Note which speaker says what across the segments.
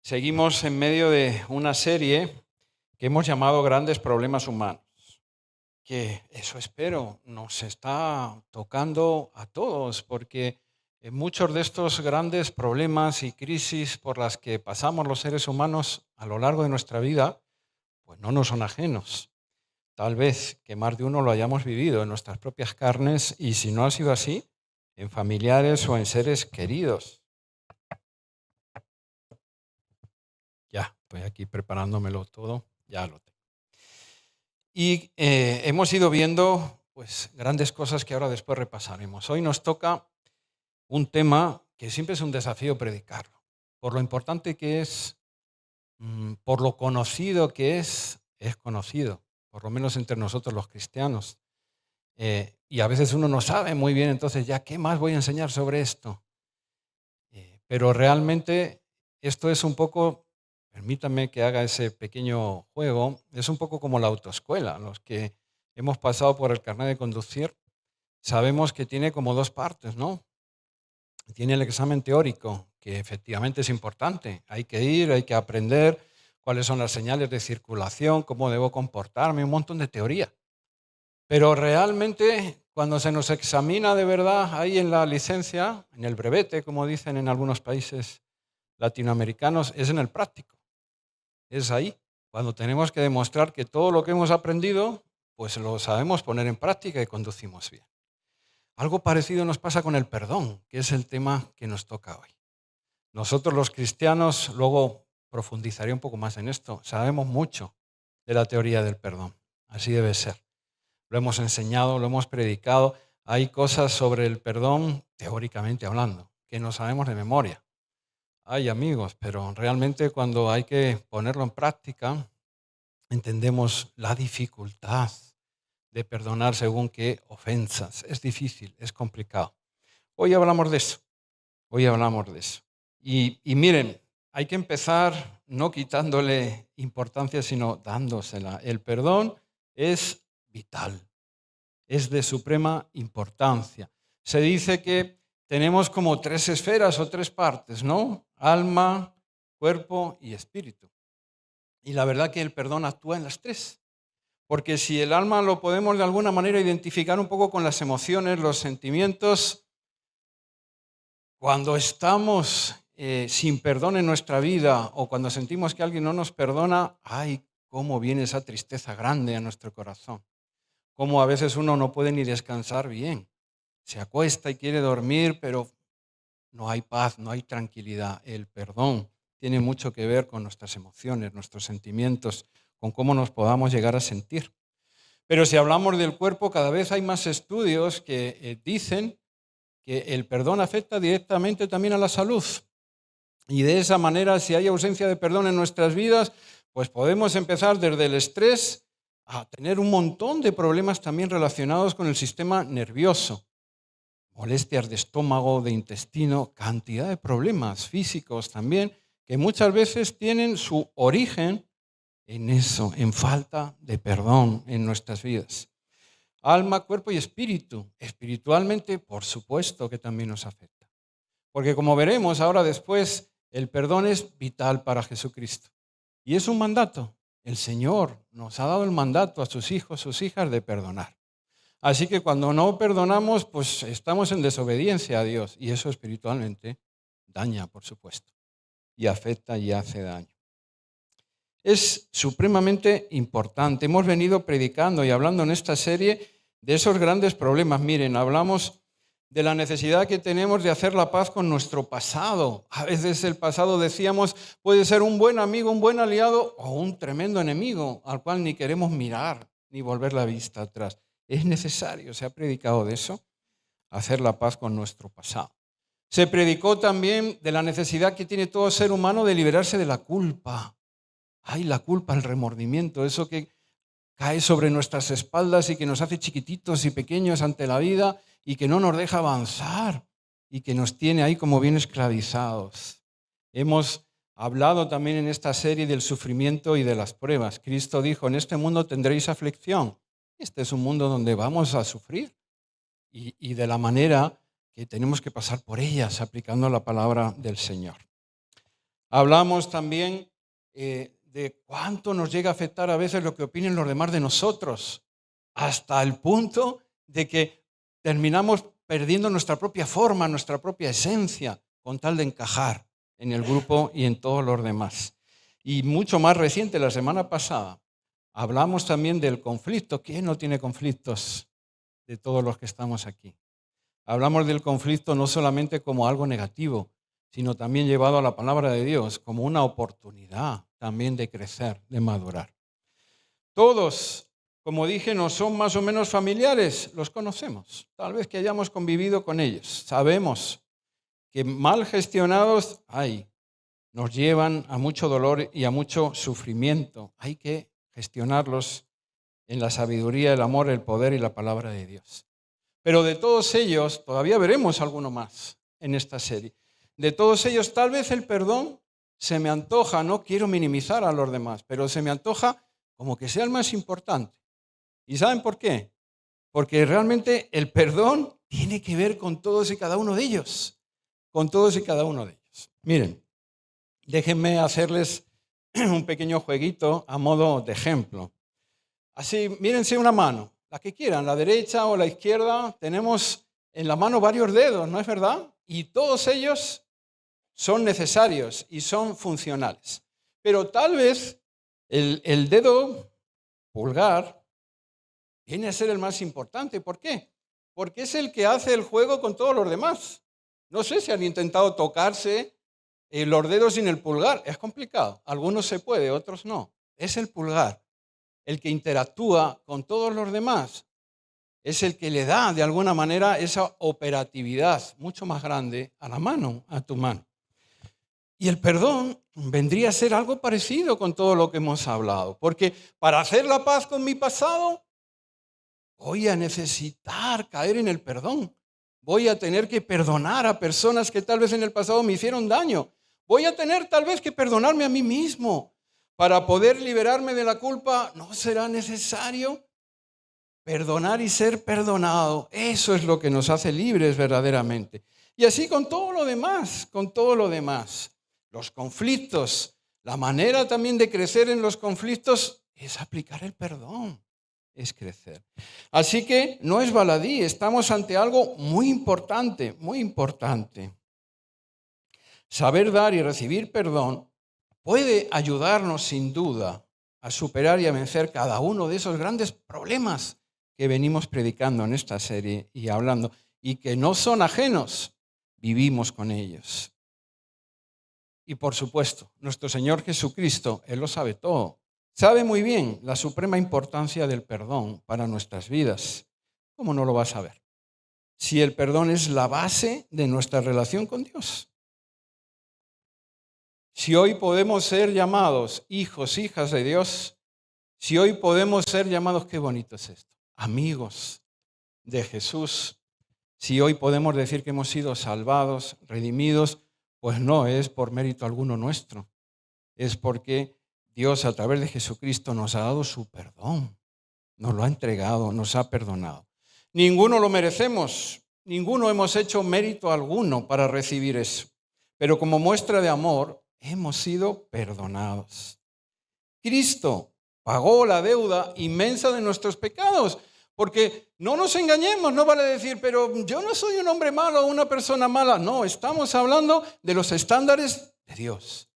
Speaker 1: Seguimos en medio de una serie que hemos llamado Grandes Problemas Humanos, que eso espero nos está tocando a todos, porque muchos de estos grandes problemas y crisis por las que pasamos los seres humanos a lo largo de nuestra vida, pues no nos son ajenos. Tal vez que más de uno lo hayamos vivido en nuestras propias carnes y si no ha sido así, en familiares o en seres queridos. Ya, estoy aquí preparándomelo todo, ya lo tengo. Y hemos ido viendo pues, grandes cosas que ahora después repasaremos. Hoy nos toca un tema que siempre es un desafío predicarlo, por lo importante que es, por lo conocido que es conocido, por lo menos entre nosotros los cristianos. Y a veces uno no sabe muy bien, entonces ya, ¿qué más voy a enseñar sobre esto? Pero realmente esto es un poco, permítame que haga ese pequeño juego, es un poco como la autoescuela. Los que hemos pasado por el carnet de conducir sabemos que tiene como dos partes, ¿no? Tiene el examen teórico, que efectivamente es importante. Hay que ir, hay que aprender cuáles son las señales de circulación, cómo debo comportarme, un montón de teoría. Pero realmente, cuando se nos examina de verdad ahí en la licencia, en el brevete, como dicen en algunos países latinoamericanos, es en el práctico. Es ahí, cuando tenemos que demostrar que todo lo que hemos aprendido, pues lo sabemos poner en práctica y conducimos bien. Algo parecido nos pasa con el perdón, que es el tema que nos toca hoy. Nosotros los cristianos, luego profundizaré un poco más en esto, sabemos mucho de la teoría del perdón. Así debe ser. Lo hemos enseñado, lo hemos predicado. Hay cosas sobre el perdón, teóricamente hablando, que no sabemos de memoria. Hay amigos, pero realmente cuando hay que ponerlo en práctica, entendemos la dificultad de perdonar según qué ofensas. Es difícil, es complicado. Hoy hablamos de eso, hoy hablamos de eso. Y miren, hay que empezar no quitándole importancia, sino dándosela. El perdón es vital, es de suprema importancia. Se dice que tenemos como tres esferas o tres partes, ¿no? Alma, cuerpo y espíritu. Y la verdad que el perdón actúa en las tres. Porque si el alma lo podemos de alguna manera identificar un poco con las emociones, los sentimientos, cuando estamos sin perdón en nuestra vida o cuando sentimos que alguien no nos perdona, ¡ay, cómo viene esa tristeza grande a nuestro corazón! Cómo a veces uno no puede ni descansar bien. Se acuesta y quiere dormir, pero no hay paz, no hay tranquilidad. El perdón tiene mucho que ver con nuestras emociones, nuestros sentimientos, con cómo nos podamos llegar a sentir. Pero si hablamos del cuerpo, cada vez hay más estudios que dicen que el perdón afecta directamente también a la salud. Y de esa manera, si hay ausencia de perdón en nuestras vidas, pues podemos empezar desde el estrés a tener un montón de problemas también relacionados con el sistema nervioso. Molestias de estómago, de intestino, cantidad de problemas físicos también, que muchas veces tienen su origen en eso, en falta de perdón en nuestras vidas. Alma, cuerpo y espíritu. Espiritualmente, por supuesto que también nos afecta. Porque como veremos ahora después, el perdón es vital para Jesucristo. Y es un mandato. El Señor nos ha dado el mandato a sus hijos, sus hijas de perdonar. Así que cuando no perdonamos, pues estamos en desobediencia a Dios. Y eso espiritualmente daña, por supuesto. Y afecta y hace daño. Es supremamente importante. Hemos venido predicando y hablando en esta serie de esos grandes problemas. Miren, hablamos de la necesidad que tenemos de hacer la paz con nuestro pasado. A veces el pasado, decíamos, puede ser un buen amigo, un buen aliado o un tremendo enemigo al cual ni queremos mirar ni volver la vista atrás. Es necesario, se ha predicado de eso, hacer la paz con nuestro pasado. Se predicó también de la necesidad que tiene todo ser humano de liberarse de la culpa. Ay, la culpa, el remordimiento, eso que cae sobre nuestras espaldas y que nos hace chiquititos y pequeños ante la vida y que no nos deja avanzar y que nos tiene ahí como bien esclavizados. Hemos hablado también en esta serie del sufrimiento y de las pruebas. Cristo dijo, en este mundo tendréis aflicción. Este es un mundo donde vamos a sufrir y de la manera que tenemos que pasar por ellas aplicando la palabra del Señor. Hablamos también de cuánto nos llega a afectar a veces lo que opinen los demás de nosotros, hasta el punto de que terminamos perdiendo nuestra propia forma, nuestra propia esencia, con tal de encajar en el grupo y en todos los demás. Y mucho más reciente, la semana pasada, hablamos también del conflicto. ¿Quién no tiene conflictos de todos los que estamos aquí? Hablamos del conflicto no solamente como algo negativo, sino también llevado a la palabra de Dios como una oportunidad también de crecer, de madurar. Todos, como dije, no son más o menos familiares, los conocemos. Tal vez que hayamos convivido con ellos. Sabemos que mal gestionados nos llevan a mucho dolor y a mucho sufrimiento. Hay que gestionarlos en la sabiduría, el amor, el poder y la palabra de Dios. Pero de todos ellos, todavía veremos alguno más en esta serie. De todos ellos, tal vez el perdón se me antoja, no quiero minimizar a los demás, pero se me antoja como que sea el más importante. ¿Y saben por qué? Porque realmente el perdón tiene que ver con todos y cada uno de ellos. Con todos y cada uno de ellos. Miren, déjenme hacerles un pequeño jueguito a modo de ejemplo. Así, mírense una mano, la que quieran, la derecha o la izquierda. Tenemos en la mano varios dedos, ¿no es verdad? Y todos ellos son necesarios y son funcionales. Pero tal vez el dedo pulgar viene a ser el más importante. ¿Por qué? Porque es el que hace el juego con todos los demás. No sé si han intentado tocarse los dedos sin el pulgar. Es complicado. Algunos se puede, otros no. Es el pulgar el que interactúa con todos los demás. Es el que le da, de alguna manera, esa operatividad mucho más grande a la mano, a tu mano. Y el perdón vendría a ser algo parecido con todo lo que hemos hablado. Porque para hacer la paz con mi pasado, voy a necesitar caer en el perdón. Voy a tener que perdonar a personas que tal vez en el pasado me hicieron daño. Voy a tener tal vez que perdonarme a mí mismo. Para poder liberarme de la culpa, ¿no será necesario perdonar y ser perdonado? Eso es lo que nos hace libres verdaderamente. Y así con todo lo demás, con todo lo demás. Los conflictos, la manera también de crecer en los conflictos es aplicar el perdón, es crecer. Así que no es baladí, estamos ante algo muy importante, muy importante. Saber dar y recibir perdón puede ayudarnos sin duda a superar y a vencer cada uno de esos grandes problemas que venimos predicando en esta serie y hablando, y que no son ajenos, vivimos con ellos. Y por supuesto, nuestro Señor Jesucristo, Él lo sabe todo. Sabe muy bien la suprema importancia del perdón para nuestras vidas. ¿Cómo no lo va a saber? Si el perdón es la base de nuestra relación con Dios. Si hoy podemos ser llamados hijos, hijas de Dios, si hoy podemos ser llamados, qué bonito es esto, amigos de Jesús, si hoy podemos decir que hemos sido salvados, redimidos, pues no es por mérito alguno nuestro, es porque Dios a través de Jesucristo nos ha dado su perdón, nos lo ha entregado, nos ha perdonado. Ninguno lo merecemos, ninguno hemos hecho mérito alguno para recibir eso, pero como muestra de amor, hemos sido perdonados. Cristo pagó la deuda inmensa de nuestros pecados, porque no nos engañemos, no vale decir, pero yo no soy un hombre malo o una persona mala. No, estamos hablando de los estándares de Dios,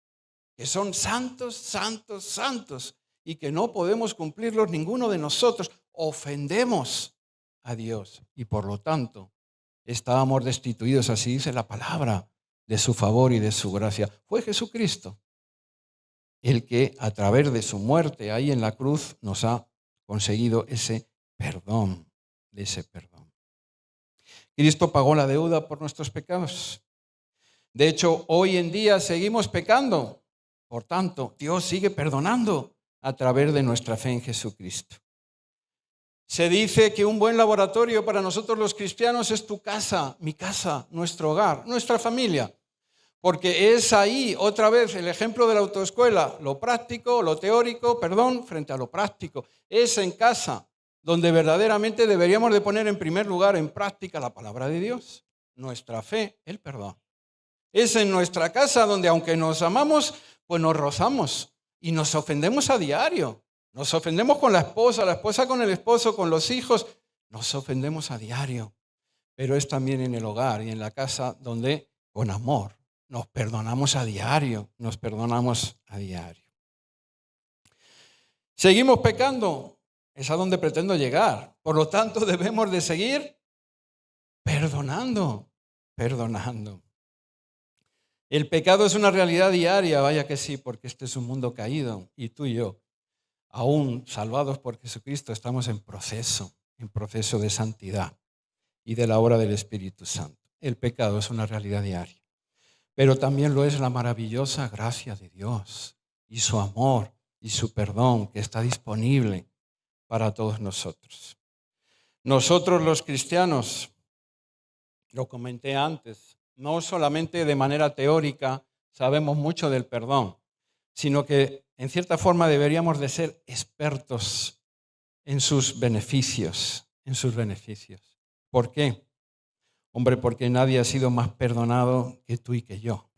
Speaker 1: que son santos, santos, santos, y que no podemos cumplirlos ninguno de nosotros. Ofendemos a Dios y por lo tanto estábamos destituidos, así dice la palabra, de su favor y de su gracia. Fue Jesucristo el que a través de su muerte ahí en la cruz nos ha conseguido ese perdón, Cristo pagó la deuda por nuestros pecados. De hecho, hoy en día seguimos pecando. Por tanto, Dios sigue perdonando a través de nuestra fe en Jesucristo. Se dice que un buen laboratorio para nosotros los cristianos es tu casa, mi casa, nuestro hogar, nuestra familia. Porque es ahí, otra vez, el ejemplo de la autoescuela, lo práctico, lo teórico, frente a lo práctico. Es en casa donde verdaderamente deberíamos de poner en primer lugar en práctica la palabra de Dios, nuestra fe, el perdón. Es en nuestra casa donde, aunque nos amamos, pues nos rozamos y nos ofendemos a diario. Nos ofendemos con la esposa con el esposo, con los hijos. Nos ofendemos a diario. Pero es también en el hogar y en la casa donde, con amor, nos perdonamos a diario. Nos perdonamos a diario. Seguimos pecando. Es a donde pretendo llegar. Por lo tanto, debemos de seguir perdonando. El pecado es una realidad diaria, vaya que sí, porque este es un mundo caído y tú y yo, aún salvados por Jesucristo, estamos en proceso de santidad y de la obra del Espíritu Santo. El pecado es una realidad diaria, pero también lo es la maravillosa gracia de Dios y su amor y su perdón que está disponible para todos nosotros. Nosotros los cristianos, lo comenté antes, no solamente de manera teórica sabemos mucho del perdón, sino que en cierta forma deberíamos de ser expertos en sus beneficios, ¿Por qué? Hombre, porque nadie ha sido más perdonado que tú y que yo.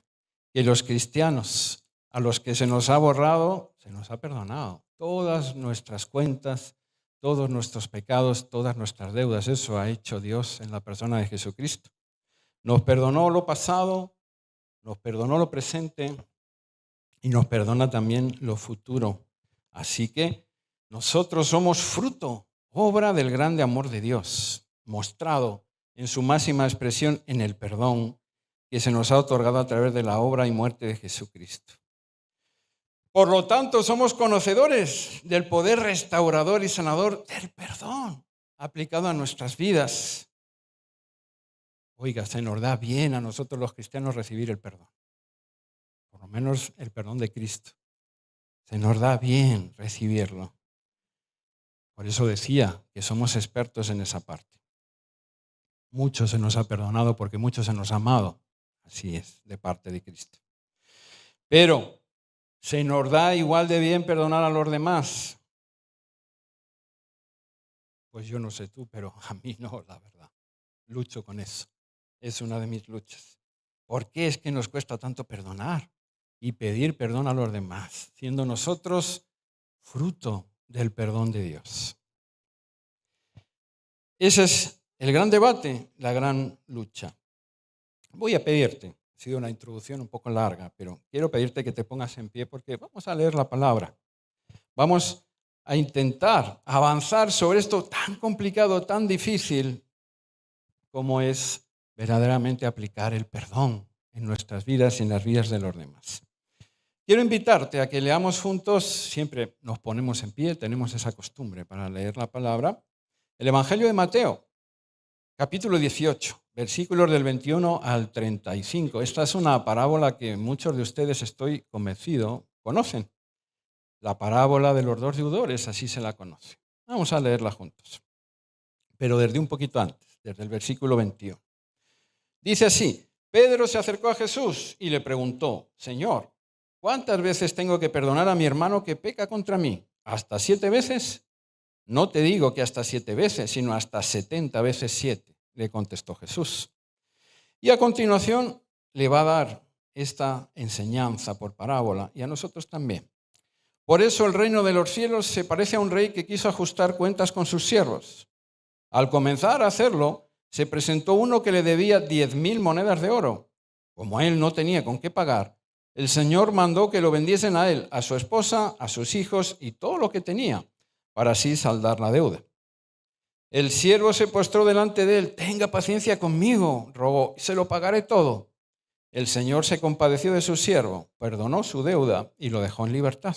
Speaker 1: Que los cristianos, a los que se nos ha borrado, se nos ha perdonado. Todas nuestras cuentas, todos nuestros pecados, todas nuestras deudas, eso ha hecho Dios en la persona de Jesucristo. Nos perdonó lo pasado, nos perdonó lo presente y nos perdona también lo futuro. Así que nosotros somos fruto, obra del grande amor de Dios, mostrado en su máxima expresión en el perdón que se nos ha otorgado a través de la obra y muerte de Jesucristo. Por lo tanto, somos conocedores del poder restaurador y sanador del perdón aplicado a nuestras vidas. Oiga, se nos da bien a nosotros los cristianos recibir el perdón. Por lo menos el perdón de Cristo. Se nos da bien recibirlo. Por eso decía que somos expertos en esa parte. Mucho se nos ha perdonado porque mucho se nos ha amado. Así es, de parte de Cristo. Pero se nos da igual de bien perdonar a los demás. Pues yo no sé tú, pero a mí no, la verdad. Lucho con eso. Es una de mis luchas. ¿Por qué es que nos cuesta tanto perdonar y pedir perdón a los demás, siendo nosotros fruto del perdón de Dios? Ese es el gran debate, la gran lucha. Voy a pedirte, ha sido una introducción un poco larga, pero quiero pedirte que te pongas en pie porque vamos a leer la palabra. Vamos a intentar avanzar sobre esto tan complicado, tan difícil, como es verdaderamente aplicar el perdón en nuestras vidas y en las vidas de los demás. Quiero invitarte a que leamos juntos, siempre nos ponemos en pie, tenemos esa costumbre para leer la palabra, el Evangelio de Mateo, capítulo 18, versículos del 21 al 35. Esta es una parábola que muchos de ustedes, estoy convencido, conocen. La parábola de los dos deudores, así se la conoce. Vamos a leerla juntos, pero desde un poquito antes, desde el versículo 21. Dice así: Pedro se acercó a Jesús y le preguntó: Señor, ¿cuántas veces tengo que perdonar a mi hermano que peca contra mí? ¿Hasta 7 veces? No te digo que hasta 7 veces, sino hasta 70 veces 7, le contestó Jesús. Y a continuación le va a dar esta enseñanza por parábola, y a nosotros también. Por eso el reino de los cielos se parece a un rey que quiso ajustar cuentas con sus siervos. Al comenzar a hacerlo, se presentó uno que le debía 10,000 monedas de oro. Como él no tenía con qué pagar, el Señor mandó que lo vendiesen a él, a su esposa, a sus hijos y todo lo que tenía, para así saldar la deuda. El siervo se postró delante de él: tenga paciencia conmigo, rogó, se lo pagaré todo. El Señor se compadeció de su siervo, perdonó su deuda y lo dejó en libertad.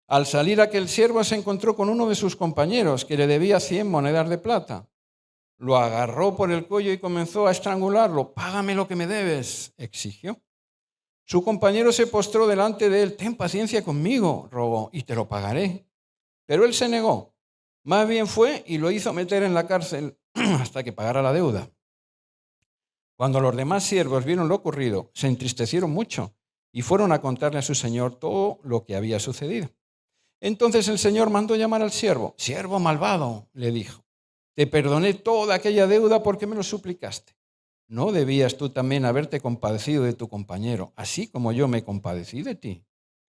Speaker 1: Al salir aquel siervo se encontró con uno de sus compañeros que le debía 100 monedas de plata. Lo agarró por el cuello y comenzó a estrangularlo. Págame lo que me debes, exigió. Su compañero se postró delante de él. Ten paciencia conmigo, rogó, y te lo pagaré. Pero él se negó. Más bien fue y lo hizo meter en la cárcel hasta que pagara la deuda. Cuando los demás siervos vieron lo ocurrido, se entristecieron mucho y fueron a contarle a su señor todo lo que había sucedido. Entonces el Señor mandó llamar al siervo. Siervo malvado, le dijo, te perdoné toda aquella deuda porque me lo suplicaste. ¿no debías tú también haberte compadecido de tu compañero, así como yo me compadecí de ti?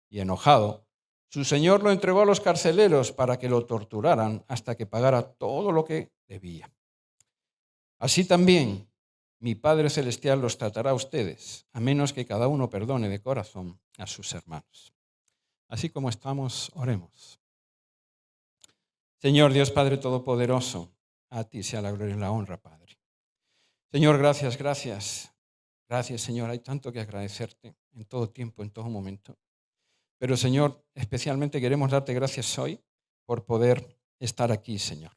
Speaker 1: Y enojado, su señor lo entregó a los carceleros para que lo torturaran hasta que pagara todo lo que debía. Así también mi Padre Celestial los tratará a ustedes, a menos que cada uno perdone de corazón a sus hermanos. Así como estamos, oremos. Señor Dios Padre Todopoderoso, a ti sea la gloria y la honra, Padre. Señor, gracias, gracias. Gracias, Señor. Hay tanto que agradecerte en todo tiempo, en todo momento. Pero, Señor, especialmente queremos darte gracias hoy por poder estar aquí, Señor,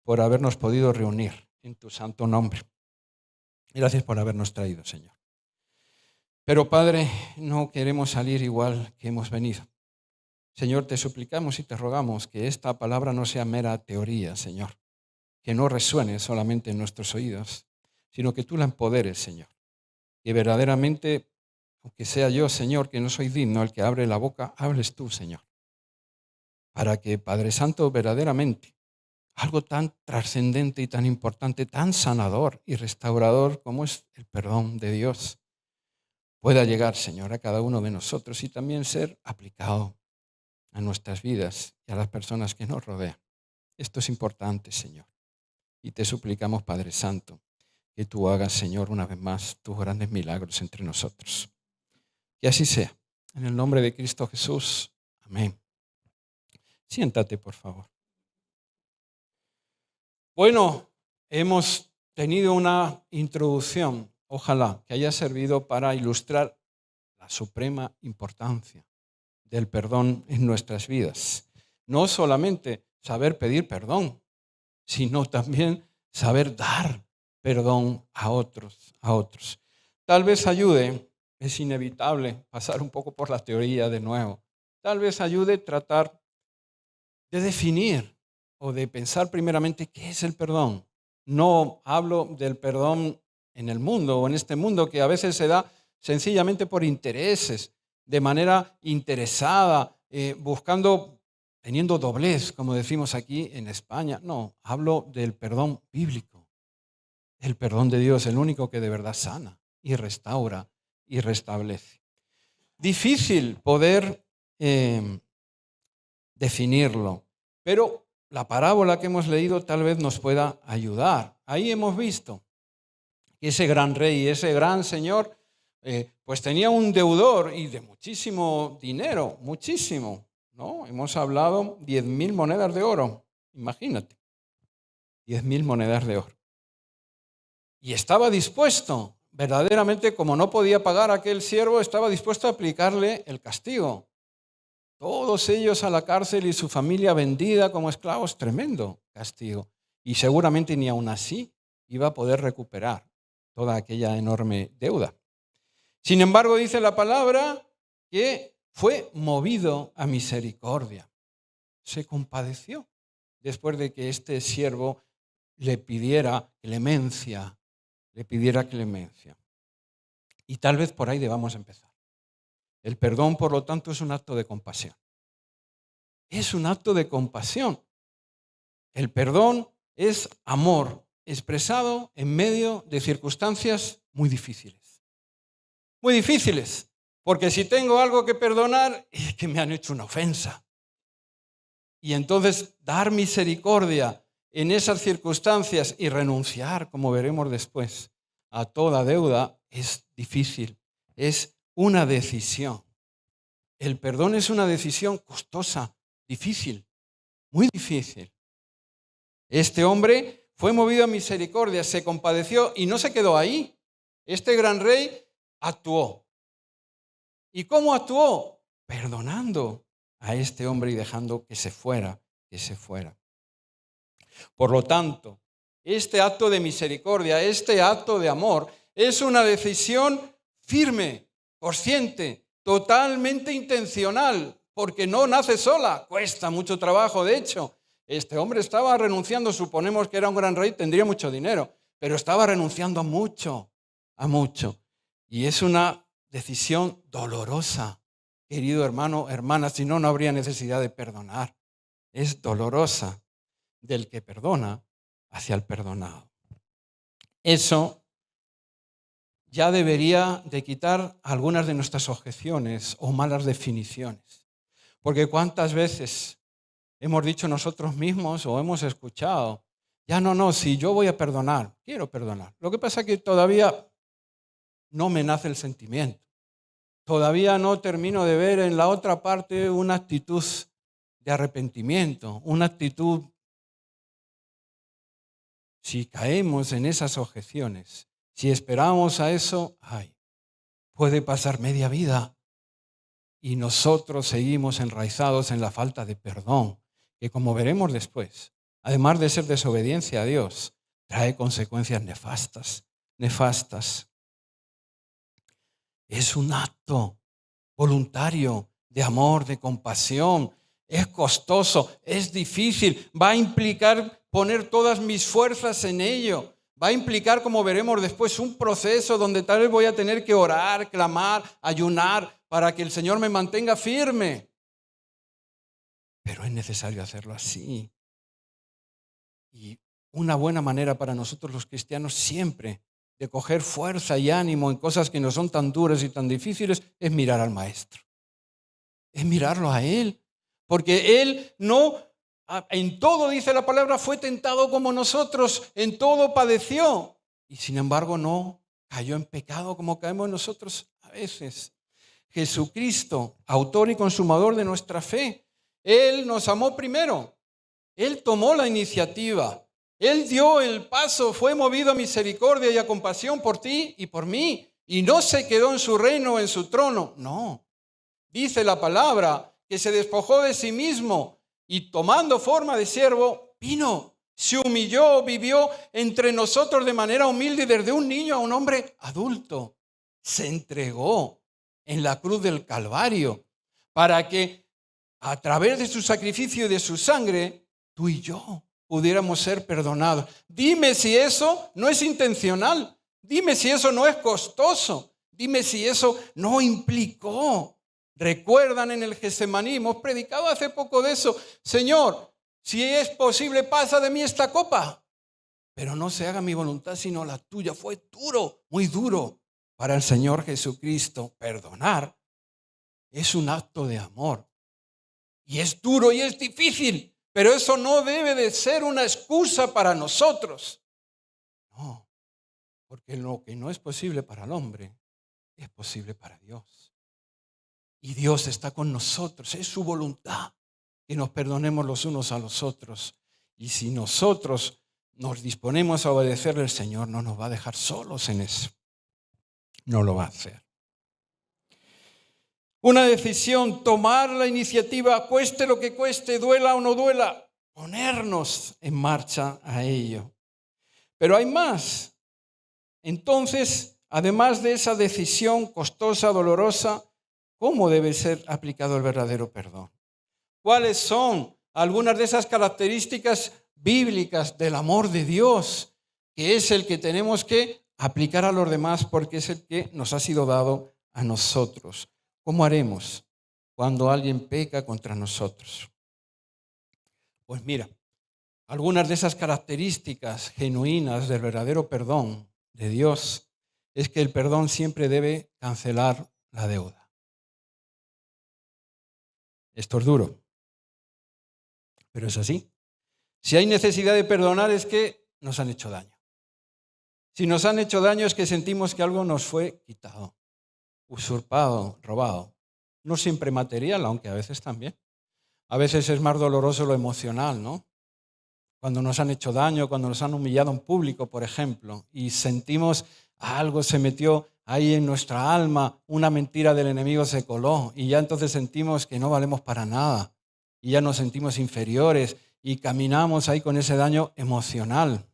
Speaker 1: por habernos podido reunir en tu santo nombre. Gracias por habernos traído, Señor. Pero, Padre, no queremos salir igual que hemos venido. Señor, te suplicamos y te rogamos que esta palabra no sea mera teoría, Señor, que no resuene solamente en nuestros oídos, sino que tú la empoderes, Señor. Que verdaderamente, aunque sea yo, Señor, que no soy digno el que abre la boca, hables tú, Señor. Para que, Padre Santo, verdaderamente, algo tan trascendente y tan importante, tan sanador y restaurador como es el perdón de Dios, pueda llegar, Señor, a cada uno de nosotros y también ser aplicado a nuestras vidas y a las personas que nos rodean. Esto es importante, Señor. Y te suplicamos, Padre Santo, que tú hagas, Señor, una vez más tus grandes milagros entre nosotros. Que así sea. En el nombre de Cristo Jesús. Amén. Siéntate, por favor. Bueno, hemos tenido una introducción, ojalá, que haya servido para ilustrar la suprema importancia del perdón en nuestras vidas. No solamente saber pedir perdón, sino también saber dar perdón a otros. Tal vez ayude, es inevitable pasar un poco por la teoría de nuevo, tal vez ayude tratar de definir o de pensar primeramente qué es el perdón. No hablo del perdón en el mundo o en este mundo que a veces se da sencillamente por intereses, de manera interesada, buscando, teniendo doblez, como decimos aquí en España. No, hablo del perdón bíblico, el perdón de Dios, el único que de verdad sana y restaura y restablece. Difícil poder definirlo, pero la parábola que hemos leído tal vez nos pueda ayudar. Ahí hemos visto que ese gran rey, ese gran señor, pues tenía un deudor y de muchísimo dinero, muchísimo, ¿no? Hemos hablado 10.000 monedas de oro, imagínate, 10.000 monedas de oro. Y estaba dispuesto, verdaderamente, como no podía pagar a aquel siervo, estaba dispuesto a aplicarle el castigo. Todos ellos a la cárcel y su familia vendida como esclavos, tremendo castigo. Y seguramente ni aún así iba a poder recuperar toda aquella enorme deuda. Sin embargo, dice la palabra que fue movido a misericordia. Se compadeció después de que este siervo le pidiera clemencia, Y tal vez por ahí debamos empezar. El perdón, por lo tanto, es un acto de compasión. Es un acto de compasión. El perdón es amor expresado en medio de circunstancias muy difíciles. Muy difíciles, porque si tengo algo que perdonar, es que me han hecho una ofensa. Y entonces dar misericordia en esas circunstancias y renunciar, como veremos después, a toda deuda es difícil. Es una decisión. El perdón es una decisión costosa, difícil, muy difícil. Este hombre fue movido a misericordia, se compadeció y no se quedó ahí. Este gran rey actuó. ¿Y cómo actuó? Perdonando a este hombre y dejando que se fuera. Por lo tanto, este acto de misericordia, este acto de amor, es una decisión firme, consciente, totalmente intencional, porque no nace sola, cuesta mucho trabajo. De hecho, este hombre estaba renunciando, suponemos que era un gran rey, tendría mucho dinero, pero estaba renunciando a mucho. Y es una decisión dolorosa, querido hermano, hermana, si no, no habría necesidad de perdonar. Es dolorosa del que perdona hacia el perdonado. Eso ya debería de quitar algunas de nuestras objeciones o malas definiciones. Porque cuántas veces hemos dicho nosotros mismos o hemos escuchado, ya no, si yo voy a perdonar, quiero perdonar. Lo que pasa es que todavía no me nace el sentimiento. Todavía no termino de ver en la otra parte una actitud de arrepentimiento, una actitud. Si caemos en esas objeciones, si esperamos a eso, puede pasar media vida y nosotros seguimos enraizados en la falta de perdón, que como veremos después, además de ser desobediencia a Dios, trae consecuencias nefastas. Es un acto voluntario de amor, de compasión. Es costoso, es difícil, va a implicar poner todas mis fuerzas en ello. Va a implicar, como veremos después, un proceso donde tal vez voy a tener que orar, clamar, ayunar para que el Señor me mantenga firme. Pero es necesario hacerlo así. Y una buena manera para nosotros los cristianos siempre de coger fuerza y ánimo en cosas que no son tan duras y tan difíciles es mirar al Maestro. Es mirarlo a Él. Porque Él no, en todo, dice la palabra, fue tentado como nosotros, en todo padeció. Y sin embargo no cayó en pecado como caemos nosotros a veces. Jesucristo, autor y consumador de nuestra fe, Él nos amó primero. Él tomó la iniciativa. Él dio el paso, fue movido a misericordia y a compasión por ti y por mí. Y no se quedó en su reino o en su trono. No. Dice la palabra que se despojó de sí mismo y tomando forma de siervo, vino, se humilló, vivió entre nosotros de manera humilde y desde un niño a un hombre adulto. Se entregó en la cruz del Calvario para que a través de su sacrificio y de su sangre, tú y yo pudiéramos ser perdonados. Dime si eso no es intencional. Dime si eso no es costoso. Dime si eso no implicó. Recuerdan en el Getsemaní, hemos predicado hace poco de eso. Señor, si es posible, pasa de mí esta copa. Pero no se haga mi voluntad, sino la tuya. Fue duro, muy duro para el Señor Jesucristo. Perdonar es un acto de amor. Y es duro y es difícil, pero eso no debe de ser una excusa para nosotros. No, porque lo que no es posible para el hombre es posible para Dios. Y Dios está con nosotros, es su voluntad que nos perdonemos los unos a los otros. Y si nosotros nos disponemos a obedecerle, el Señor no nos va a dejar solos en eso. No lo va a hacer. Una decisión, tomar la iniciativa, cueste lo que cueste, duela o no duela, ponernos en marcha a ello. Pero hay más. Entonces, además de esa decisión costosa, dolorosa, ¿cómo debe ser aplicado el verdadero perdón? ¿Cuáles son algunas de esas características bíblicas del amor de Dios, que es el que tenemos que aplicar a los demás porque es el que nos ha sido dado a nosotros? ¿Cómo haremos cuando alguien peca contra nosotros? Pues mira, algunas de esas características genuinas del verdadero perdón de Dios es que el perdón siempre debe cancelar la deuda. Esto es duro, pero es así. Si hay necesidad de perdonar es que nos han hecho daño. Si nos han hecho daño es que sentimos que algo nos fue quitado, usurpado, robado. No siempre material, aunque a veces también. A veces es más doloroso lo emocional, ¿no? Cuando nos han hecho daño, cuando nos han humillado en público, por ejemplo, y sentimos algo se metió ahí en nuestra alma, una mentira del enemigo se coló y ya entonces sentimos que no valemos para nada y ya nos sentimos inferiores y caminamos ahí con ese daño emocional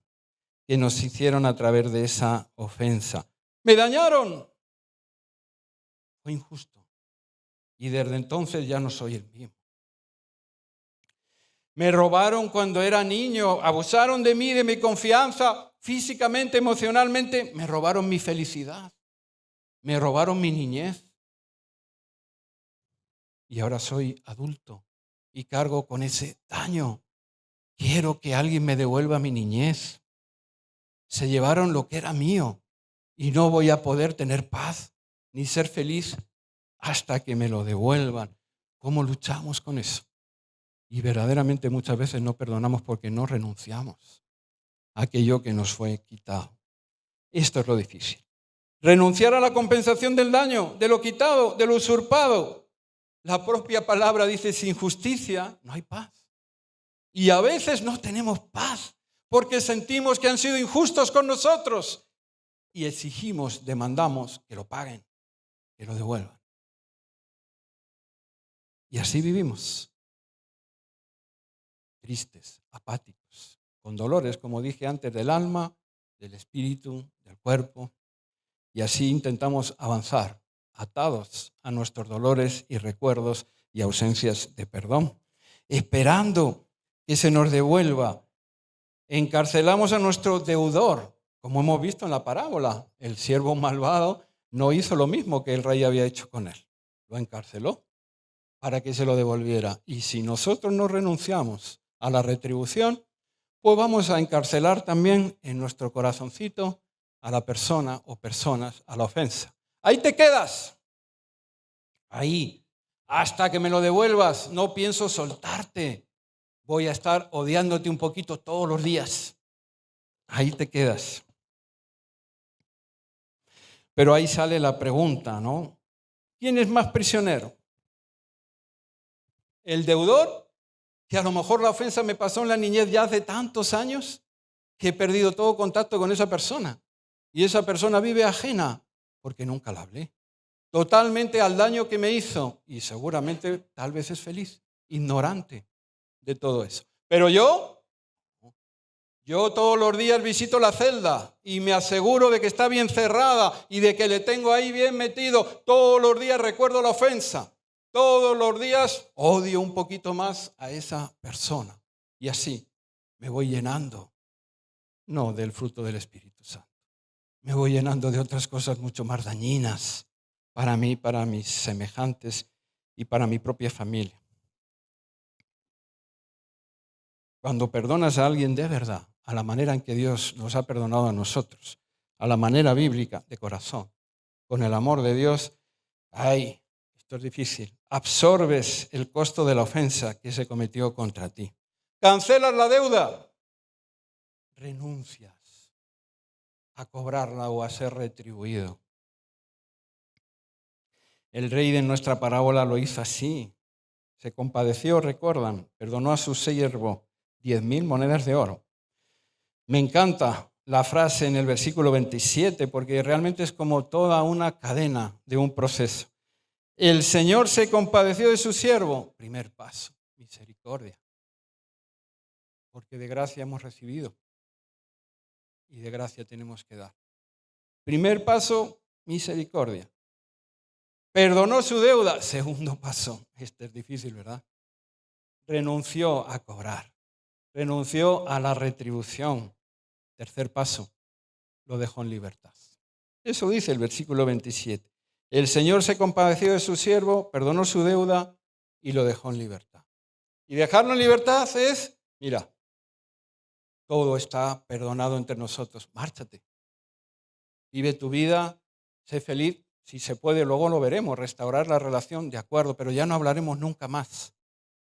Speaker 1: que nos hicieron a través de esa ofensa. ¡Me dañaron! Fue injusto y desde entonces ya no soy el mismo. Me robaron cuando era niño, abusaron de mí, de mi confianza, físicamente, emocionalmente, me robaron mi felicidad, me robaron mi niñez. Y ahora soy adulto y cargo con ese daño. Quiero que alguien me devuelva mi niñez. Se llevaron lo que era mío y no voy a poder tener paz ni ser feliz hasta que me lo devuelvan. ¿Cómo luchamos con eso? Y verdaderamente muchas veces no perdonamos porque no renunciamos a aquello que nos fue quitado. Esto es lo difícil. Renunciar a la compensación del daño, de lo quitado, de lo usurpado. La propia palabra dice, sin justicia no hay paz. Y a veces no tenemos paz porque sentimos que han sido injustos con nosotros y exigimos, demandamos que lo paguen, que lo devuelvan. Y así vivimos, tristes, apáticos, con dolores, como dije antes, del alma, del espíritu, del cuerpo. Y así intentamos avanzar, atados a nuestros dolores y recuerdos y ausencias de perdón, esperando que se nos devuelva. Encarcelamos a nuestro deudor, como hemos visto en la parábola. El siervo malvado no hizo lo mismo que el rey había hecho con él. Lo encarceló para que se lo devolviera. Y si nosotros no renunciamos a la retribución, pues vamos a encarcelar también en nuestro corazoncito a la persona o personas, a la ofensa. Ahí te quedas. Ahí. Hasta que me lo devuelvas. No pienso soltarte. Voy a estar odiándote un poquito todos los días. Ahí te quedas. Pero ahí sale la pregunta, ¿no? ¿Quién es más prisionero? ¿El deudor? Que a lo mejor la ofensa me pasó en la niñez ya hace tantos años que he perdido todo contacto con esa persona. Y esa persona vive ajena porque nunca la hablé. Totalmente al daño que me hizo. Y seguramente tal vez es feliz, ignorante de todo eso. Pero yo todos los días visito la celda y me aseguro de que está bien cerrada y de que le tengo ahí bien metido. Todos los días recuerdo la ofensa. Todos los días odio un poquito más a esa persona. Y así me voy llenando, no del fruto del Espíritu Santo. Me voy llenando de otras cosas mucho más dañinas para mí, para mis semejantes y para mi propia familia. Cuando perdonas a alguien de verdad, a la manera en que Dios nos ha perdonado a nosotros, a la manera bíblica de corazón, con el amor de Dios, ay, esto es difícil. Absorbes el costo de la ofensa que se cometió contra ti. Cancelas la deuda. Renuncias a cobrarla o a ser retribuido. El rey de nuestra parábola lo hizo así. Se compadeció, recuerdan, perdonó a su siervo 10,000 monedas de oro. Me encanta la frase en el versículo 27 porque realmente es como toda una cadena de un proceso. El Señor se compadeció de su siervo. Primer paso, misericordia. Porque de gracia hemos recibido y de gracia tenemos que dar. Primer paso, misericordia. Perdonó su deuda. Segundo paso, este es difícil, ¿verdad? Renunció a cobrar. Renunció a la retribución. Tercer paso, lo dejó en libertad. Eso dice el versículo 27. El Señor se compadeció de su siervo, perdonó su deuda y lo dejó en libertad. Y dejarlo en libertad es, mira, todo está perdonado entre nosotros. Márchate. Vive tu vida, sé feliz. Si se puede, luego lo veremos, restaurar la relación, de acuerdo, pero ya no hablaremos nunca más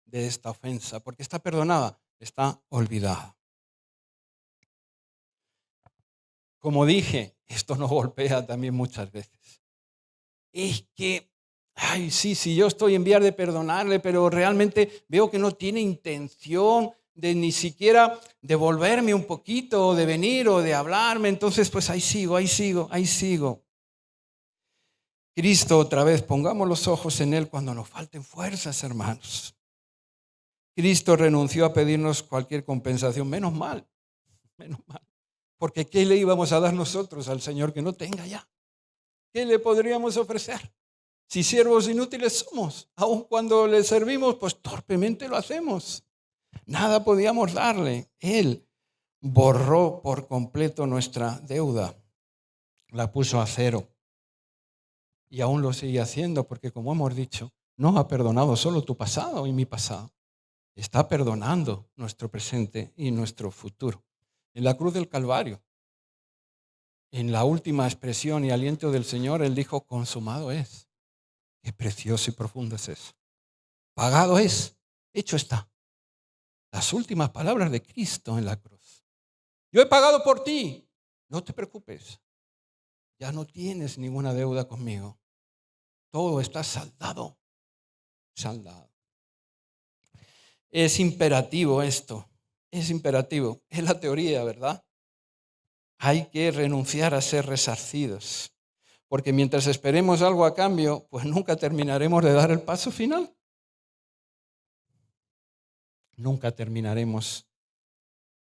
Speaker 1: de esta ofensa, porque está perdonada, está olvidada. Como dije, esto nos golpea también muchas veces. Es que, ay, sí, yo estoy en vías de perdonarle, pero realmente veo que no tiene intención de ni siquiera devolverme un poquito, o de venir o de hablarme, entonces pues ahí sigo. Cristo, otra vez, pongamos los ojos en Él cuando nos falten fuerzas, hermanos. Cristo renunció a pedirnos cualquier compensación, menos mal. Porque ¿qué le íbamos a dar nosotros al Señor que no tenga ya? ¿Qué le podríamos ofrecer? Si siervos inútiles somos, aun cuando le servimos, pues torpemente lo hacemos. Nada podíamos darle. Él borró por completo nuestra deuda, la puso a cero. Y aún lo sigue haciendo porque, como hemos dicho, no ha perdonado solo tu pasado y mi pasado. Está perdonando nuestro presente y nuestro futuro. En la cruz del Calvario, en la última expresión y aliento del Señor, Él dijo, consumado es. Qué precioso y profundo es eso. Pagado es, hecho está. Las últimas palabras de Cristo en la cruz. Yo he pagado por ti, no te preocupes. Ya no tienes ninguna deuda conmigo. Todo está saldado. Saldado. Es imperativo esto. Es imperativo. Es la teoría, ¿verdad? Hay que renunciar a ser resarcidos. Porque mientras esperemos algo a cambio, pues nunca terminaremos de dar el paso final. Nunca terminaremos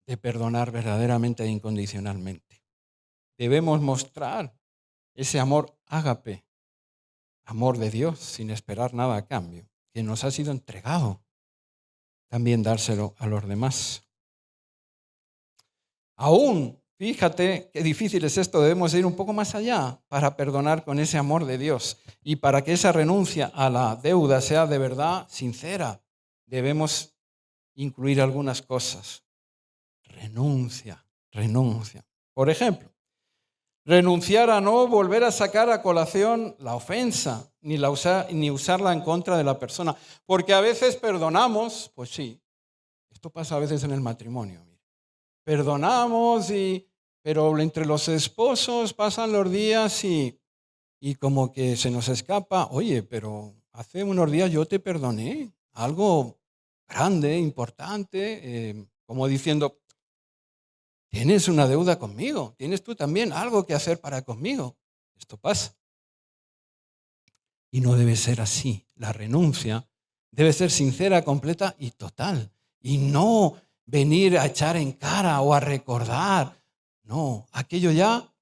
Speaker 1: de perdonar verdaderamente e incondicionalmente. Debemos mostrar ese amor ágape, amor de Dios sin esperar nada a cambio, que nos ha sido entregado. También dárselo a los demás. Aún, fíjate qué difícil es esto, debemos ir un poco más allá para perdonar con ese amor de Dios. Y para que esa renuncia a la deuda sea de verdad sincera, debemos incluir algunas cosas. Renuncia. Por ejemplo, renunciar a no volver a sacar a colación la ofensa, ni usarla en contra de la persona. Porque a veces perdonamos, pues sí, esto pasa a veces en el matrimonio. Perdonamos, pero entre los esposos pasan los días y como que se nos escapa, oye, pero hace unos días yo te perdoné, algo grande, importante, como diciendo, tienes una deuda conmigo, tienes tú también algo que hacer para conmigo. Esto pasa. Y no debe ser así. La renuncia debe ser sincera, completa y total. Y no venir a echar en cara o a recordar. No, aquello ya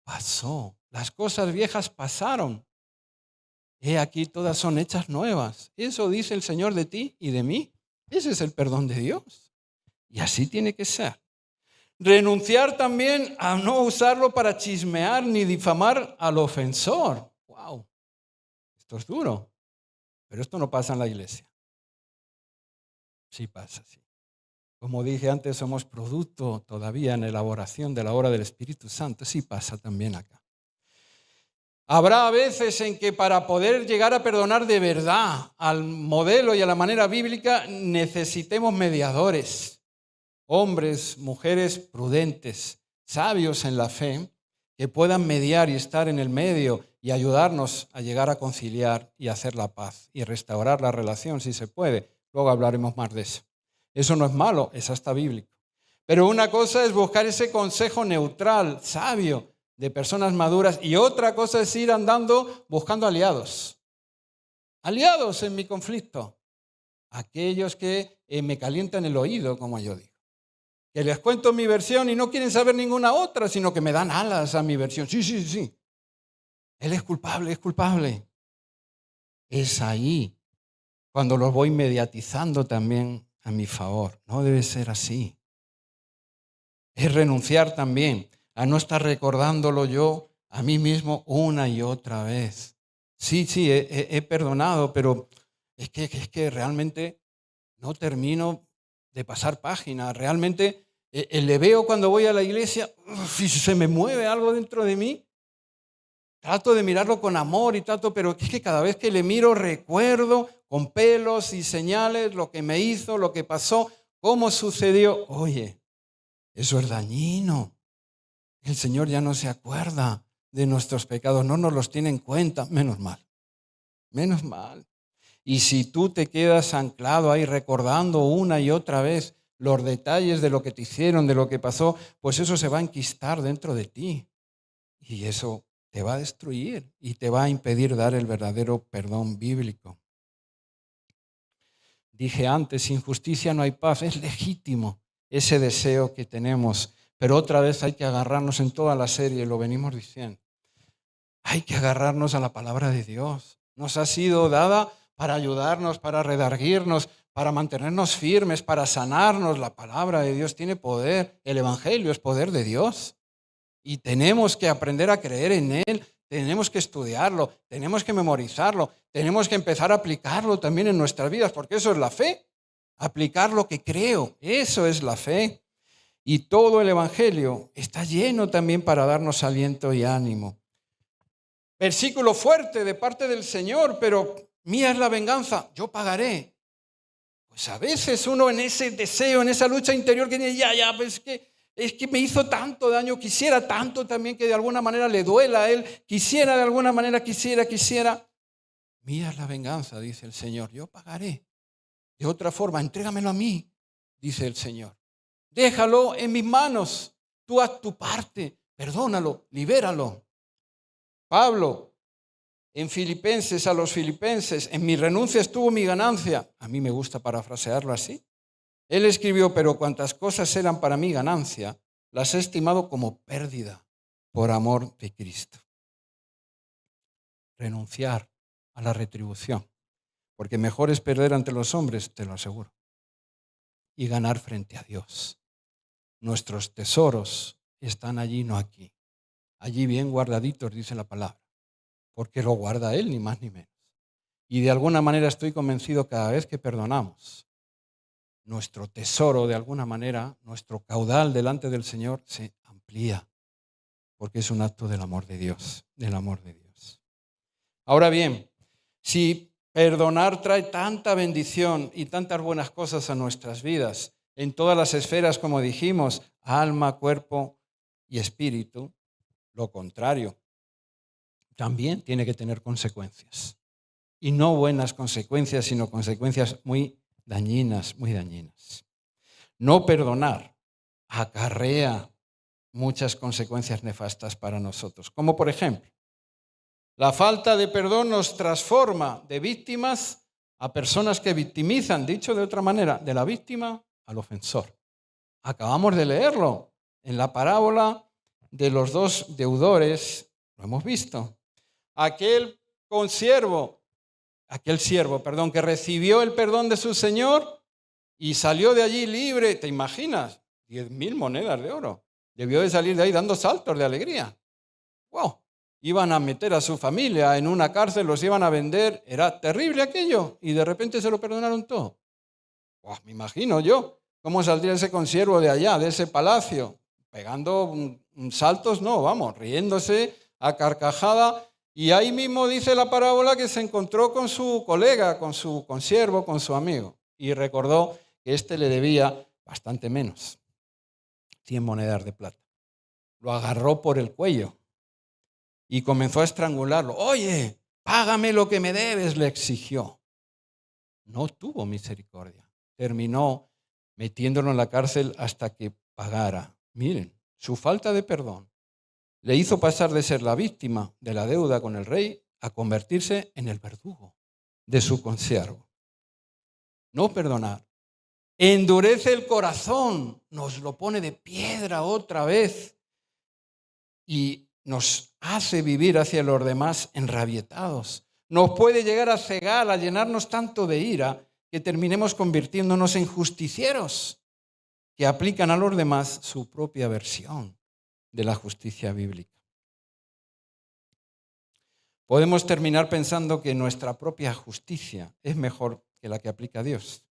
Speaker 1: pasó. Las cosas viejas pasaron. He aquí todas son hechas nuevas. Eso dice el Señor de ti y de mí. Ese es el perdón de Dios. Y así tiene que ser. Renunciar también a no usarlo para chismear ni difamar al ofensor. ¡Wow! Esto es duro. Pero esto no pasa en la iglesia. Sí pasa, sí. Como dije antes, somos producto todavía en elaboración de la obra del Espíritu Santo. Sí pasa también acá. Habrá veces en que para poder llegar a perdonar de verdad al modelo y a la manera bíblica necesitemos mediadores. Hombres, mujeres prudentes, sabios en la fe, que puedan mediar y estar en el medio y ayudarnos a llegar a conciliar y hacer la paz y restaurar la relación si se puede. Luego hablaremos más de eso. Eso no es malo, es hasta bíblico. Pero una cosa es buscar ese consejo neutral, sabio, de personas maduras, y otra cosa es ir andando buscando aliados. Aliados en mi conflicto. Aquellos que me calientan el oído, como yo digo. Que les cuento mi versión y no quieren saber ninguna otra, sino que me dan alas a mi versión. Sí. Él es culpable, es culpable. Es ahí cuando los voy mediatizando también a mi favor. No debe ser así. Es renunciar también a no estar recordándolo yo a mí mismo una y otra vez. Sí, he perdonado, pero es que realmente no termino de pasar página. Realmente le veo cuando voy a la iglesia, si se me mueve algo dentro de mí. Trato de mirarlo con amor pero es que cada vez que le miro recuerdo con pelos y señales lo que me hizo, lo que pasó, cómo sucedió. Oye, eso es dañino. El Señor ya no se acuerda de nuestros pecados, no nos los tiene en cuenta. Menos mal. Y si tú te quedas anclado ahí recordando una y otra vez los detalles de lo que te hicieron, de lo que pasó, pues eso se va a enquistar dentro de ti. Y eso te va a destruir y te va a impedir dar el verdadero perdón bíblico. Dije antes, sin justicia no hay paz. Es legítimo ese deseo que tenemos, pero otra vez hay que agarrarnos en toda la serie, lo venimos diciendo. Hay que agarrarnos a la palabra de Dios. Nos ha sido dada para ayudarnos, para redarguirnos, para mantenernos firmes, para sanarnos. La palabra de Dios tiene poder. El Evangelio es poder de Dios. Y tenemos que aprender a creer en Él. Tenemos que estudiarlo, tenemos que memorizarlo, tenemos que empezar a aplicarlo también en nuestras vidas, porque eso es la fe. Aplicar lo que creo, eso es la fe. Y todo el Evangelio está lleno también para darnos aliento y ánimo. Versículo fuerte de parte del Señor, pero mía es la venganza, yo pagaré. Pues a veces uno en ese deseo, en esa lucha interior que dice, ya, pues es que me hizo tanto daño, quisiera tanto también que de alguna manera le duela a él, quisiera de alguna manera, quisiera. Mía es la venganza, dice el Señor, yo pagaré. De otra forma, entrégamelo a mí, dice el Señor. Déjalo en mis manos, tú haz tu parte, perdónalo, libéralo. Pablo, en Filipenses, a los filipenses, en mi renuncia estuvo mi ganancia. A mí me gusta parafrasearlo así. Él escribió, pero cuantas cosas eran para mí ganancia, las he estimado como pérdida por amor de Cristo. Renunciar a la retribución, porque mejor es perder ante los hombres, te lo aseguro, y ganar frente a Dios. Nuestros tesoros están allí, no aquí. Allí bien guardaditos, dice la palabra, porque lo guarda Él, ni más ni menos. Y de alguna manera estoy convencido, cada vez que perdonamos, nuestro tesoro, de alguna manera, nuestro caudal delante del Señor se amplía, porque es un acto del amor de Dios, del amor de Dios. Ahora bien, si perdonar trae tanta bendición y tantas buenas cosas a nuestras vidas, en todas las esferas, como dijimos, alma, cuerpo y espíritu, lo contrario también tiene que tener consecuencias. Y no buenas consecuencias, sino consecuencias muy dañinas, muy dañinas. No perdonar acarrea muchas consecuencias nefastas para nosotros, como por ejemplo, la falta de perdón nos transforma de víctimas a personas que victimizan, dicho de otra manera, de la víctima al ofensor. Acabamos de leerlo en la parábola de los dos deudores, lo hemos visto. Aquel siervo, que recibió el perdón de su señor y salió de allí libre, ¿te imaginas? 10.000 monedas de oro. Debió de salir de ahí dando saltos de alegría. ¡Wow! Iban a meter a su familia en una cárcel, los iban a vender. Era terrible aquello. Y de repente se lo perdonaron todo. ¡Wow! Me imagino yo cómo saldría ese consiervo de allá, de ese palacio. Pegando saltos, no, vamos, riéndose a carcajada. Y ahí mismo dice la parábola que se encontró con su colega, con su consiervo, con su amigo. Y recordó que éste le debía bastante menos, 100 monedas de plata. Lo agarró por el cuello y comenzó a estrangularlo. Oye, págame lo que me debes, le exigió. No tuvo misericordia. Terminó metiéndolo en la cárcel hasta que pagara. Miren, su falta de perdón le hizo pasar de ser la víctima de la deuda con el rey a convertirse en el verdugo de su consiervo. No perdonar endurece el corazón, nos lo pone de piedra otra vez y nos hace vivir hacia los demás enrabietados. Nos puede llegar a cegar, a llenarnos tanto de ira que terminemos convirtiéndonos en justicieros que aplican a los demás su propia versión de la justicia bíblica. Podemos terminar pensando que nuestra propia justicia es mejor que la que aplica Dios.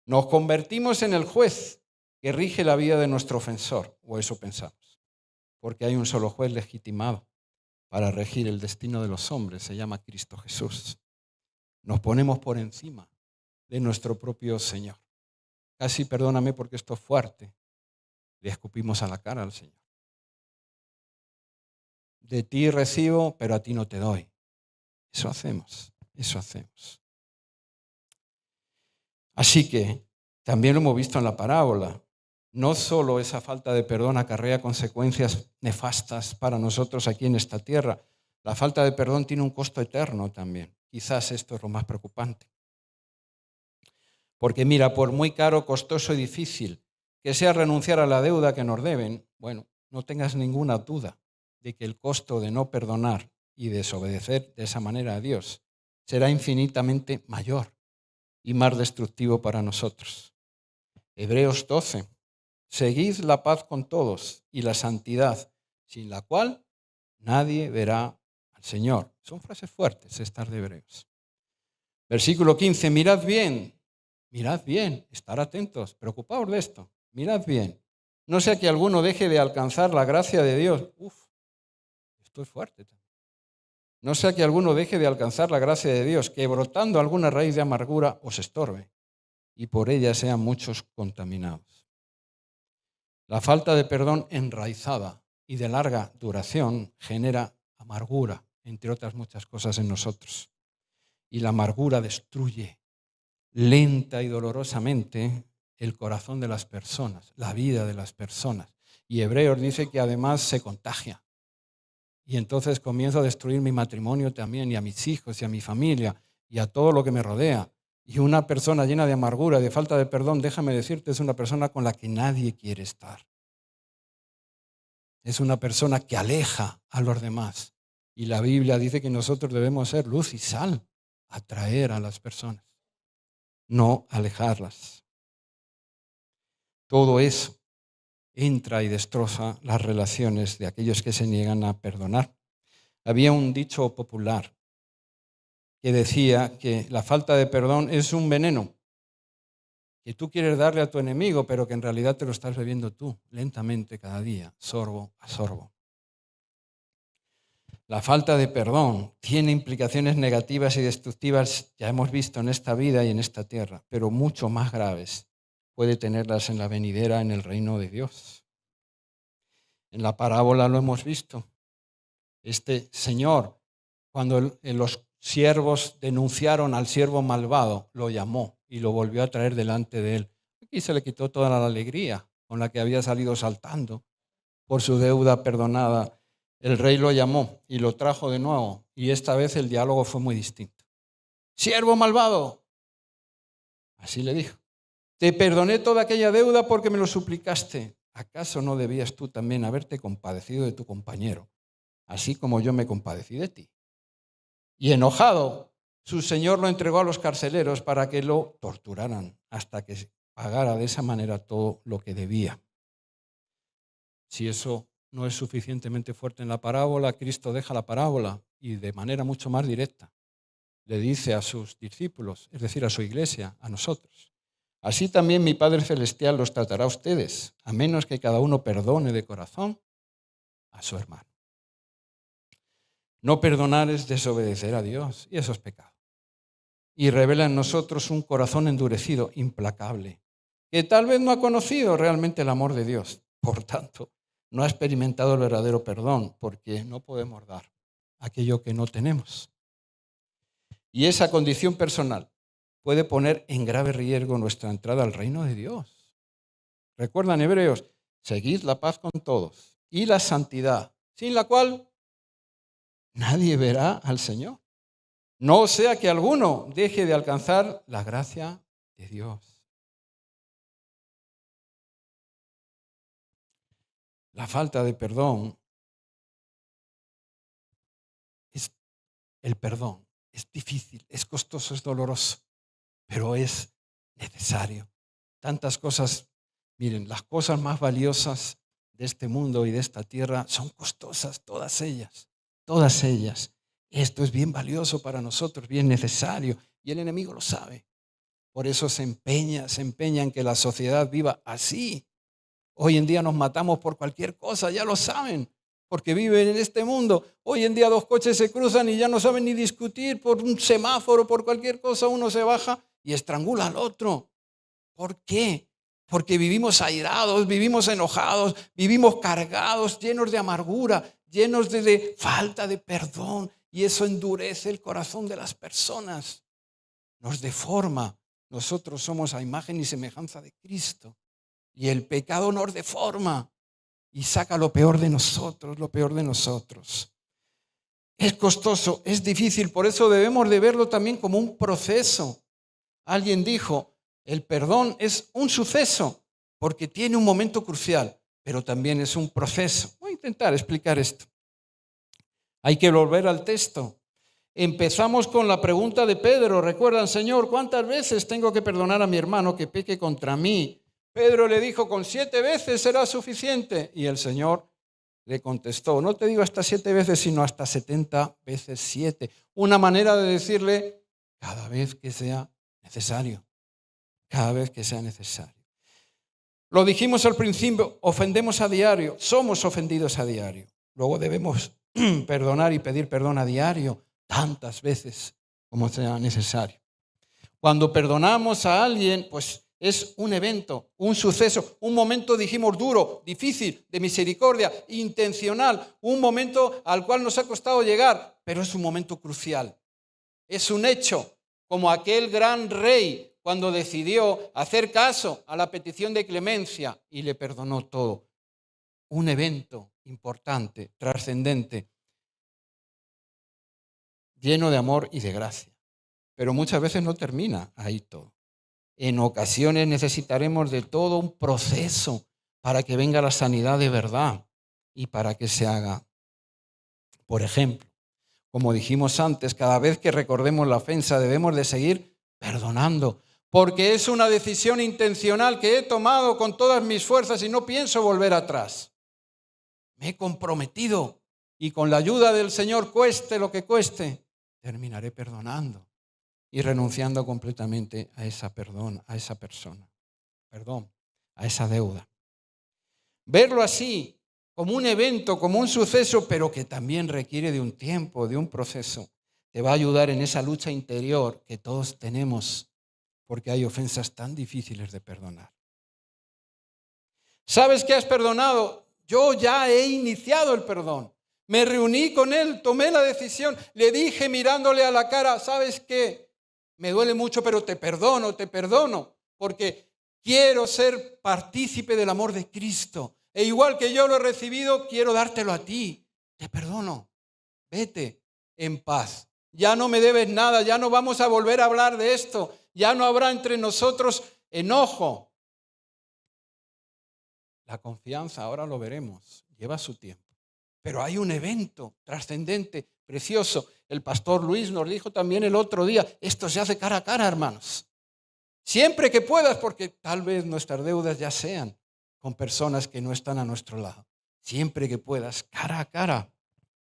Speaker 1: Nos convertimos en el juez que rige la vida de nuestro ofensor, o eso pensamos, porque hay un solo juez legitimado para regir el destino de los hombres, se llama Cristo Jesús. Nos ponemos por encima de nuestro propio Señor. Casi, perdóname porque esto es fuerte, le escupimos a la cara al Señor. De ti recibo, pero a ti no te doy. Eso hacemos. Así que, también lo hemos visto en la parábola, no solo esa falta de perdón acarrea consecuencias nefastas para nosotros aquí en esta tierra, la falta de perdón tiene un costo eterno también. Quizás esto es lo más preocupante. Porque mira, por muy caro, costoso y difícil que sea renunciar a la deuda que nos deben, bueno, no tengas ninguna duda de que el costo de no perdonar y desobedecer de esa manera a Dios será infinitamente mayor y más destructivo para nosotros. Hebreos 12. Seguid la paz con todos y la santidad, sin la cual nadie verá al Señor. Son frases fuertes estas de Hebreos. Versículo 15. Mirad bien, estar atentos, preocupaos de esto. Mirad bien, No sea que alguno deje de alcanzar la gracia de Dios. Esto es fuerte. No sea que alguno deje de alcanzar la gracia de Dios, que brotando alguna raíz de amargura os estorbe y por ella sean muchos contaminados. La falta de perdón enraizada y de larga duración genera amargura, entre otras muchas cosas en nosotros. Y la amargura destruye lenta y dolorosamente el corazón de las personas, la vida de las personas. Y Hebreos dice que además se contagia. Y entonces comienzo a destruir mi matrimonio también, y a mis hijos, y a mi familia, y a todo lo que me rodea. Y una persona llena de amargura, de falta de perdón, déjame decirte, es una persona con la que nadie quiere estar. Es una persona que aleja a los demás. Y la Biblia dice que nosotros debemos ser luz y sal, atraer a las personas, no alejarlas. Todo eso entra y destroza las relaciones de aquellos que se niegan a perdonar. Había un dicho popular que decía que la falta de perdón es un veneno que tú quieres darle a tu enemigo, pero que en realidad te lo estás bebiendo tú, lentamente cada día, sorbo a sorbo. La falta de perdón tiene implicaciones negativas y destructivas, ya hemos visto en esta vida y en esta tierra, pero mucho más graves puede tenerlas en la venidera, en el reino de Dios. En la parábola lo hemos visto. Este señor, cuando los siervos denunciaron al siervo malvado, lo llamó y lo volvió a traer delante de él. Aquí se le quitó toda la alegría con la que había salido saltando por su deuda perdonada. El rey lo llamó y lo trajo de nuevo, y esta vez el diálogo fue muy distinto. Siervo malvado, así le dijo, te perdoné toda aquella deuda porque me lo suplicaste. ¿Acaso no debías tú también haberte compadecido de tu compañero, así como yo me compadecí de ti? Y enojado, su señor lo entregó a los carceleros para que lo torturaran hasta que pagara de esa manera todo lo que debía. Si eso no es suficientemente fuerte en la parábola, Cristo deja la parábola y de manera mucho más directa le dice a sus discípulos, es decir, a su iglesia, a nosotros: así también mi Padre Celestial los tratará a ustedes, a menos que cada uno perdone de corazón a su hermano. No perdonar es desobedecer a Dios, y eso es pecado. Y revela en nosotros un corazón endurecido, implacable, que tal vez no ha conocido realmente el amor de Dios. Por tanto, no ha experimentado el verdadero perdón, porque no podemos dar aquello que no tenemos. Y esa condición personal puede poner en grave riesgo nuestra entrada al reino de Dios. Recuerdan, Hebreos, seguid la paz con todos y la santidad, sin la cual nadie verá al Señor. No sea que alguno deje de alcanzar la gracia de Dios. La falta de perdón es el perdón. Es difícil, es costoso, es doloroso, pero es necesario. Tantas cosas, miren, las cosas más valiosas de este mundo y de esta tierra son costosas, todas ellas, todas ellas. Esto es bien valioso para nosotros, bien necesario, y el enemigo lo sabe. Por eso se empeña en que la sociedad viva así. Hoy en día nos matamos por cualquier cosa, ya lo saben, porque viven en este mundo. Hoy en día dos coches se cruzan y ya no saben ni discutir por un semáforo, por cualquier cosa, uno se baja y estrangula al otro. ¿Por qué? Porque vivimos airados, vivimos enojados, vivimos cargados, llenos de amargura, llenos de falta de perdón, y eso endurece el corazón de las personas, nos deforma. Nosotros somos a imagen y semejanza de Cristo. Y el pecado nos deforma y saca lo peor de nosotros, lo peor de nosotros. Es costoso, es difícil, por eso debemos de verlo también como un proceso. Alguien dijo, el perdón es un suceso porque tiene un momento crucial, pero también es un proceso. Voy a intentar explicar esto. Hay que volver al texto. Empezamos con la pregunta de Pedro. ¿Recuerdan, Señor, cuántas veces tengo que perdonar a mi hermano que peque contra mí? Pedro le dijo, con 7 veces será suficiente. Y el Señor le contestó, no te digo hasta 7 veces, sino hasta 70 veces 7. Una manera de decirle, cada vez que sea necesario. Cada vez que sea necesario. Lo dijimos al principio, ofendemos a diario, somos ofendidos a diario. Luego debemos perdonar y pedir perdón a diario, tantas veces como sea necesario. Cuando perdonamos a alguien, pues es un evento, un suceso, un momento, dijimos, duro, difícil, de misericordia, intencional, un momento al cual nos ha costado llegar, pero es un momento crucial. Es un hecho, como aquel gran rey cuando decidió hacer caso a la petición de clemencia y le perdonó todo. Un evento importante, trascendente, lleno de amor y de gracia. Pero muchas veces no termina ahí todo. En ocasiones necesitaremos de todo un proceso para que venga la sanidad de verdad y para que se haga. Por ejemplo, como dijimos antes, cada vez que recordemos la ofensa debemos de seguir perdonando, porque es una decisión intencional que he tomado con todas mis fuerzas y no pienso volver atrás. Me he comprometido y con la ayuda del Señor, cueste lo que cueste, terminaré perdonando y renunciando completamente a esa persona, a esa deuda. Verlo así, como un evento, como un suceso, pero que también requiere de un tiempo, de un proceso, te va a ayudar en esa lucha interior que todos tenemos, porque hay ofensas tan difíciles de perdonar. ¿Sabes que has perdonado? Yo ya he iniciado el perdón. Me reuní con él, tomé la decisión, le dije mirándole a la cara, ¿sabes qué? Me duele mucho, pero te perdono, porque quiero ser partícipe del amor de Cristo. E igual que yo lo he recibido, quiero dártelo a ti. Te perdono. Vete en paz. Ya no me debes nada, ya no vamos a volver a hablar de esto. Ya no habrá entre nosotros enojo. La confianza, ahora lo veremos, lleva su tiempo. Pero hay un evento trascendente, precioso. El pastor Luis nos dijo también el otro día, esto se hace cara a cara, hermanos. Siempre que puedas, porque tal vez nuestras deudas ya sean con personas que no están a nuestro lado. Siempre que puedas, cara a cara,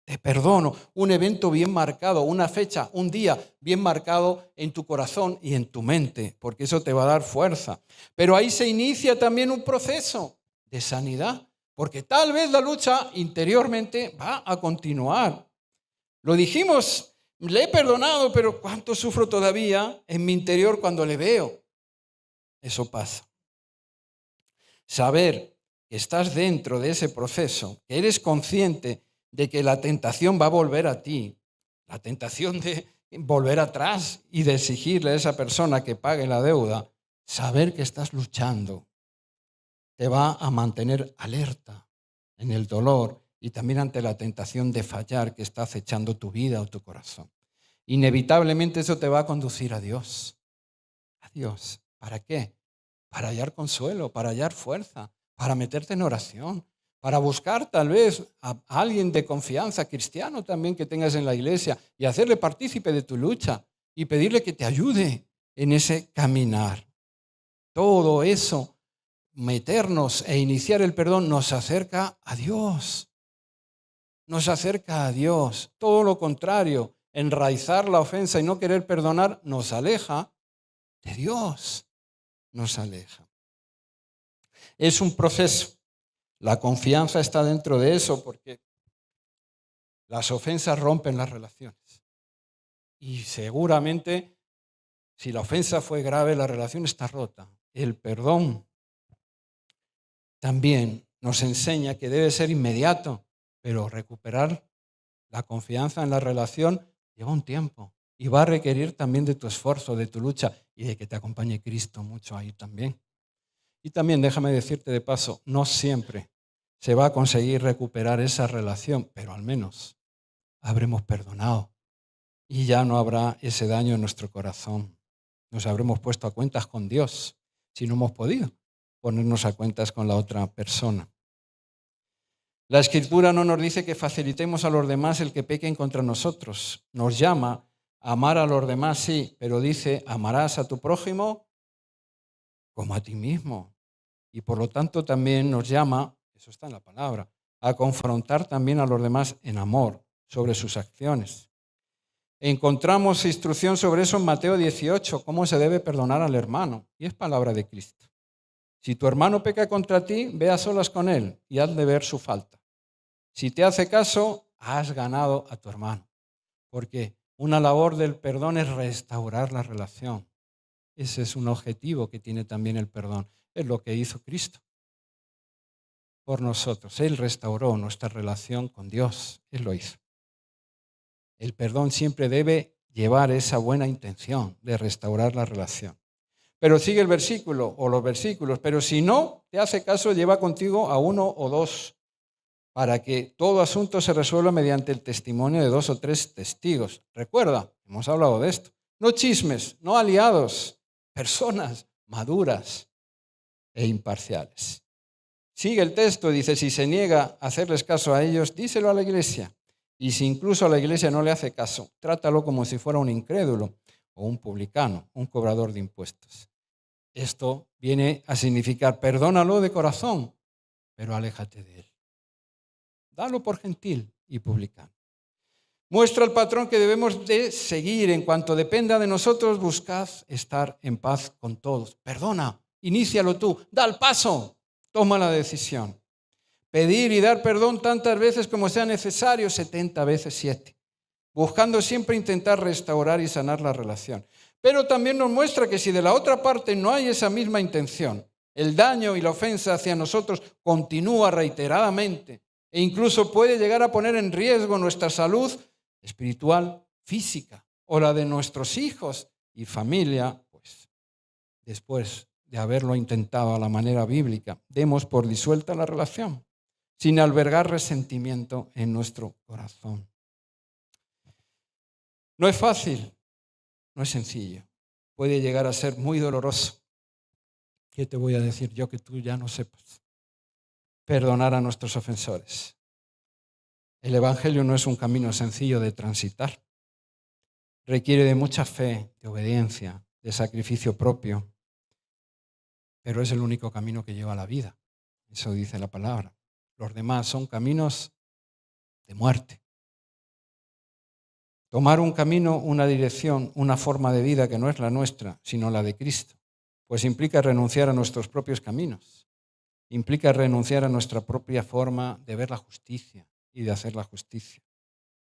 Speaker 1: te perdono. Un evento bien marcado, una fecha, un día bien marcado en tu corazón y en tu mente, porque eso te va a dar fuerza. Pero ahí se inicia también un proceso de sanidad, porque tal vez la lucha interiormente va a continuar. Lo dijimos, le he perdonado, pero ¿cuánto sufro todavía en mi interior cuando le veo? Eso pasa. Saber que estás dentro de ese proceso, que eres consciente de que la tentación va a volver a ti, la tentación de volver atrás y de exigirle a esa persona que pague la deuda, saber que estás luchando, te va a mantener alerta en el dolor y también ante la tentación de fallar que está acechando tu vida o tu corazón. Inevitablemente eso te va a conducir a Dios. A Dios. ¿Para qué? Para hallar consuelo, para hallar fuerza, para meterte en oración, para buscar tal vez a alguien de confianza, cristiano también que tengas en la iglesia, y hacerle partícipe de tu lucha y pedirle que te ayude en ese caminar. Todo eso, meternos e iniciar el perdón, nos acerca a Dios. Nos acerca a Dios. Todo lo contrario, enraizar la ofensa y no querer perdonar nos aleja de Dios. Nos aleja. Es un proceso. La confianza está dentro de eso porque las ofensas rompen las relaciones. Y seguramente, si la ofensa fue grave, la relación está rota. El perdón también nos enseña que debe ser inmediato, pero recuperar la confianza en la relación lleva un tiempo y va a requerir también de tu esfuerzo, de tu lucha y de que te acompañe Cristo mucho ahí también. Y también déjame decirte de paso, no siempre se va a conseguir recuperar esa relación, pero al menos habremos perdonado y ya no habrá ese daño en nuestro corazón. Nos habremos puesto a cuentas con Dios si no hemos podido ponernos a cuentas con la otra persona. La Escritura no nos dice que facilitemos a los demás el que pequen contra nosotros. Nos llama a amar a los demás, sí, pero dice, amarás a tu prójimo como a ti mismo. Y por lo tanto también nos llama, eso está en la palabra, a confrontar también a los demás en amor sobre sus acciones. Encontramos instrucción sobre eso en Mateo 18, cómo se debe perdonar al hermano. Y es palabra de Cristo. Si tu hermano peca contra ti, ve a solas con él y hazle ver su falta. Si te hace caso, has ganado a tu hermano. Porque una labor del perdón es restaurar la relación. Ese es un objetivo que tiene también el perdón. Es lo que hizo Cristo por nosotros. Él restauró nuestra relación con Dios. Él lo hizo. El perdón siempre debe llevar esa buena intención de restaurar la relación. Pero sigue el versículo o los versículos. Pero si no te hace caso, lleva contigo a uno o dos para que todo asunto se resuelva mediante el testimonio de 2 o 3 testigos. Recuerda, hemos hablado de esto. No chismes, no aliados, personas maduras e imparciales. Sigue el texto, dice, si se niega a hacerles caso a ellos, díselo a la iglesia. Y si incluso a la iglesia no le hace caso, trátalo como si fuera un incrédulo o un publicano, un cobrador de impuestos. Esto viene a significar, perdónalo de corazón, pero aléjate de él. Dalo por gentil y publicano. Muestra el patrón que debemos de seguir. En cuanto dependa de nosotros, buscad estar en paz con todos. Perdona, inícialo tú, da el paso, toma la decisión. Pedir y dar perdón tantas veces como sea necesario, 70 veces 7. Buscando siempre intentar restaurar y sanar la relación. Pero también nos muestra que si de la otra parte no hay esa misma intención, el daño y la ofensa hacia nosotros continúa reiteradamente e incluso puede llegar a poner en riesgo nuestra salud espiritual, física o la de nuestros hijos y familia, pues después de haberlo intentado a la manera bíblica, demos por disuelta la relación, sin albergar resentimiento en nuestro corazón. No es fácil, no es sencillo, puede llegar a ser muy doloroso. ¿Qué te voy a decir yo que tú ya no sepas? Perdonar a nuestros ofensores. El Evangelio no es un camino sencillo de transitar. Requiere de mucha fe, de obediencia, de sacrificio propio, pero es el único camino que lleva a la vida. Eso dice la palabra. Los demás son caminos de muerte. Tomar un camino, una dirección, una forma de vida que no es la nuestra, sino la de Cristo, pues implica renunciar a nuestros propios caminos, implica renunciar a nuestra propia forma de ver la justicia y de hacer la justicia,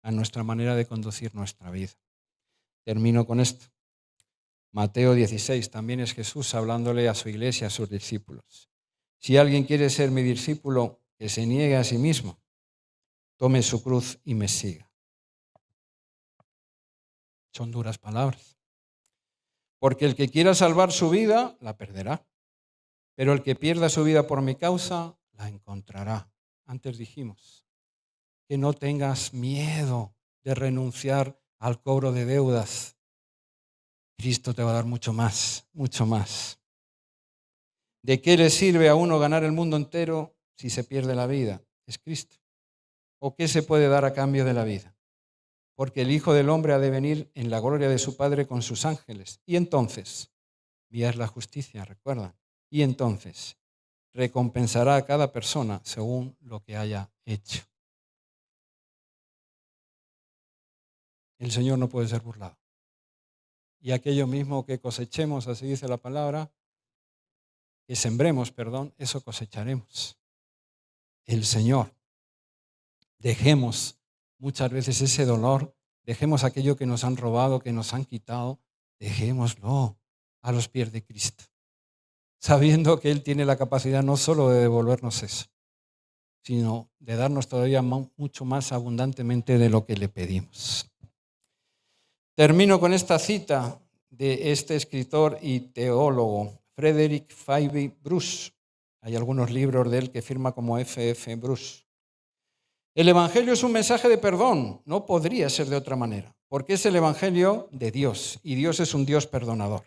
Speaker 1: a nuestra manera de conducir nuestra vida. Termino con esto. Mateo 16, también es Jesús hablándole a su iglesia, a sus discípulos. Si alguien quiere ser mi discípulo, que se niegue a sí mismo, tome su cruz y me siga. Son duras palabras. Porque el que quiera salvar su vida, la perderá. Pero el que pierda su vida por mi causa, la encontrará. Antes dijimos que no tengas miedo de renunciar al cobro de deudas. Cristo te va a dar mucho más, mucho más. ¿De qué le sirve a uno ganar el mundo entero si se pierde la vida? Es Cristo. ¿O qué se puede dar a cambio de la vida? Porque el Hijo del Hombre ha de venir en la gloria de su Padre con sus ángeles. Y entonces, mía es la justicia, recuerda. Y entonces, recompensará a cada persona según lo que haya hecho. El Señor no puede ser burlado. Y aquello mismo que cosechemos, así dice la palabra, que sembremos, eso cosecharemos. El Señor. Dejemos muchas veces ese dolor, dejemos aquello que nos han robado, que nos han quitado, dejémoslo a los pies de Cristo, sabiendo que Él tiene la capacidad no solo de devolvernos eso, sino de darnos todavía mucho más abundantemente de lo que le pedimos. Termino con esta cita de este escritor y teólogo, Frederick Fairby Bruce. Hay algunos libros de él que firma como F.F. Bruce. El Evangelio es un mensaje de perdón, no podría ser de otra manera, porque es el Evangelio de Dios y Dios es un Dios perdonador.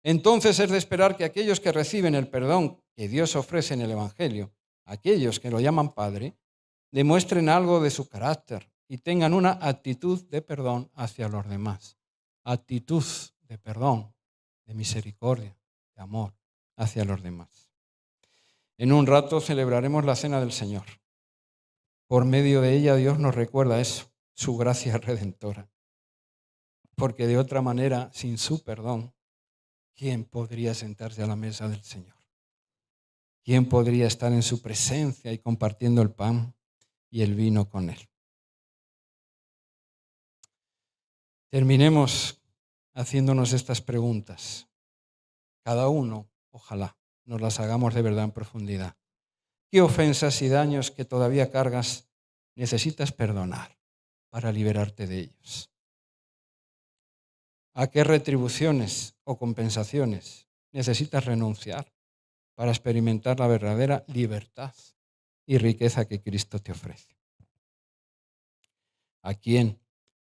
Speaker 1: Entonces es de esperar que aquellos que reciben el perdón que Dios ofrece en el Evangelio, aquellos que lo llaman Padre, demuestren algo de su carácter y tengan una actitud de perdón hacia los demás. Actitud de perdón, de misericordia, de amor hacia los demás. En un rato celebraremos la Cena del Señor. Por medio de ella Dios nos recuerda eso, su gracia redentora. Porque de otra manera, sin su perdón, ¿quién podría sentarse a la mesa del Señor? ¿quién podría estar en su presencia y compartiendo el pan y el vino con él? Terminemos haciéndonos estas preguntas. Cada uno, ojalá, nos las hagamos de verdad en profundidad. ¿Qué ofensas y daños que todavía cargas necesitas perdonar para liberarte de ellos? ¿A qué retribuciones o compensaciones necesitas renunciar para experimentar la verdadera libertad y riqueza que Cristo te ofrece? ¿A quién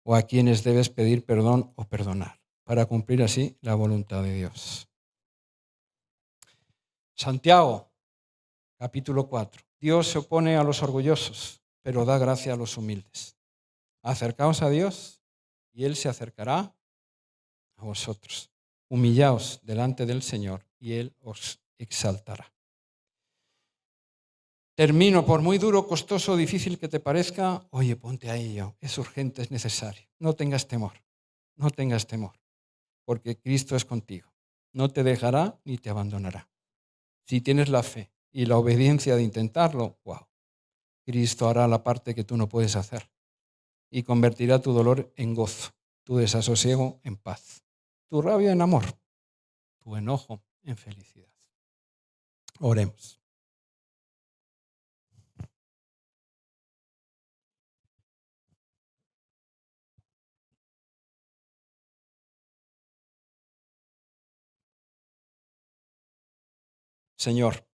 Speaker 1: o a quiénes debes pedir perdón o perdonar para cumplir así la voluntad de Dios? Santiago, capítulo 4. Dios se opone a los orgullosos, pero da gracia a los humildes. Acercaos a Dios y Él se acercará a vosotros. Humillaos delante del Señor y Él os exaltará. Termino, por muy duro, costoso o difícil que te parezca, oye, ponte a ello, es urgente, es necesario. No tengas temor, porque Cristo es contigo. No te dejará ni te abandonará. Si tienes la fe y la obediencia de intentarlo, wow, Cristo hará la parte que tú no puedes hacer y convertirá tu dolor en gozo, tu desasosiego en paz, tu rabia en amor, tu enojo en felicidad. Oremos. Señor,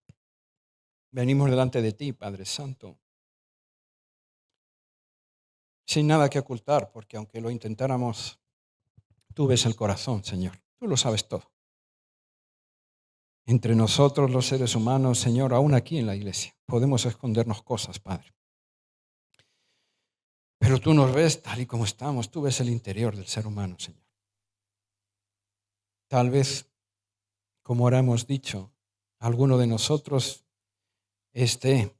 Speaker 1: venimos delante de ti, Padre Santo, sin nada que ocultar, porque aunque lo intentáramos, tú ves el corazón, Señor. Tú lo sabes todo. Entre nosotros, los seres humanos, Señor, aún aquí en la iglesia, podemos escondernos cosas, Padre. Pero tú nos ves tal y como estamos. Tú ves el interior del ser humano, Señor. Tal vez, como ahora hemos dicho, alguno de nosotros esté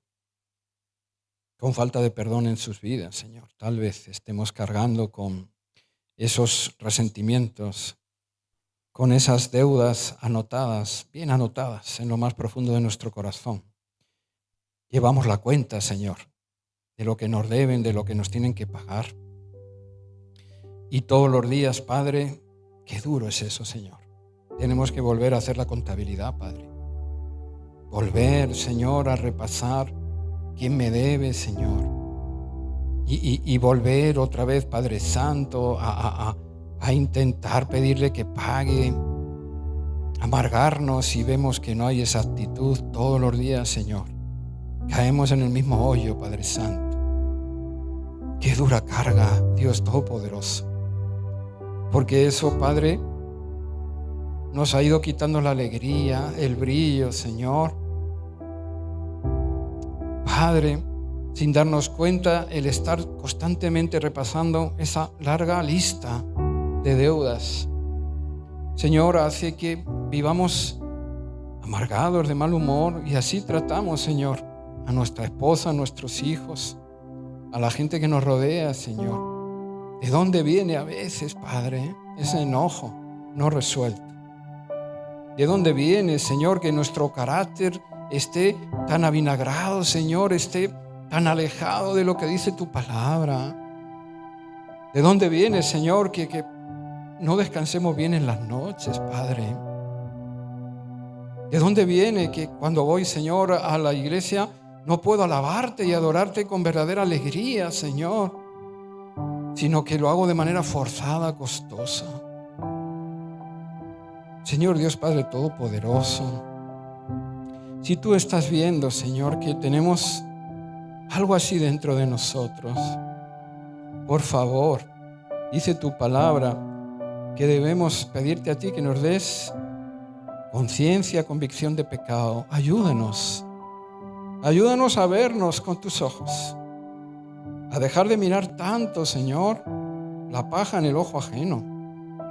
Speaker 1: con falta de perdón en sus vidas, Señor. Tal vez estemos cargando con esos resentimientos, con esas deudas anotadas, bien anotadas en lo más profundo de nuestro corazón. Llevamos la cuenta, Señor, de lo que nos deben, de lo que nos tienen que pagar. Y todos los días, Padre, qué duro es eso, Señor. Tenemos que volver a hacer la contabilidad, Padre. Volver, Señor, a repasar quién me debe, Señor. Y volver otra vez, Padre Santo, a intentar pedirle que pague. Amargarnos si vemos que no hay esa actitud todos los días, Señor. Caemos en el mismo hoyo, Padre Santo. Qué dura carga, Dios Todopoderoso. Porque eso, Padre, nos ha ido quitando la alegría, el brillo, Señor. Padre, sin darnos cuenta, el estar constantemente repasando esa larga lista de deudas, Señor, hace que vivamos amargados, de mal humor, y así tratamos, Señor, a nuestra esposa, a nuestros hijos, a la gente que nos rodea, Señor. ¿De dónde viene a veces, Padre, ese enojo no resuelto? ¿De dónde viene, Señor, que nuestro carácter esté tan avinagrado, Señor, esté tan alejado de lo que dice tu palabra? ¿De dónde viene, Señor, que no descansemos bien en las noches, Padre? ¿De dónde viene que cuando voy, Señor, a la iglesia no puedo alabarte y adorarte con verdadera alegría, Señor, sino que lo hago de manera forzada, costosa? Señor Dios Padre Todopoderoso, si tú estás viendo, Señor, que tenemos algo así dentro de nosotros, por favor, dice tu palabra que debemos pedirte a ti que nos des conciencia, convicción de pecado. Ayúdanos a vernos con tus ojos, a dejar de mirar tanto, Señor, la paja en el ojo ajeno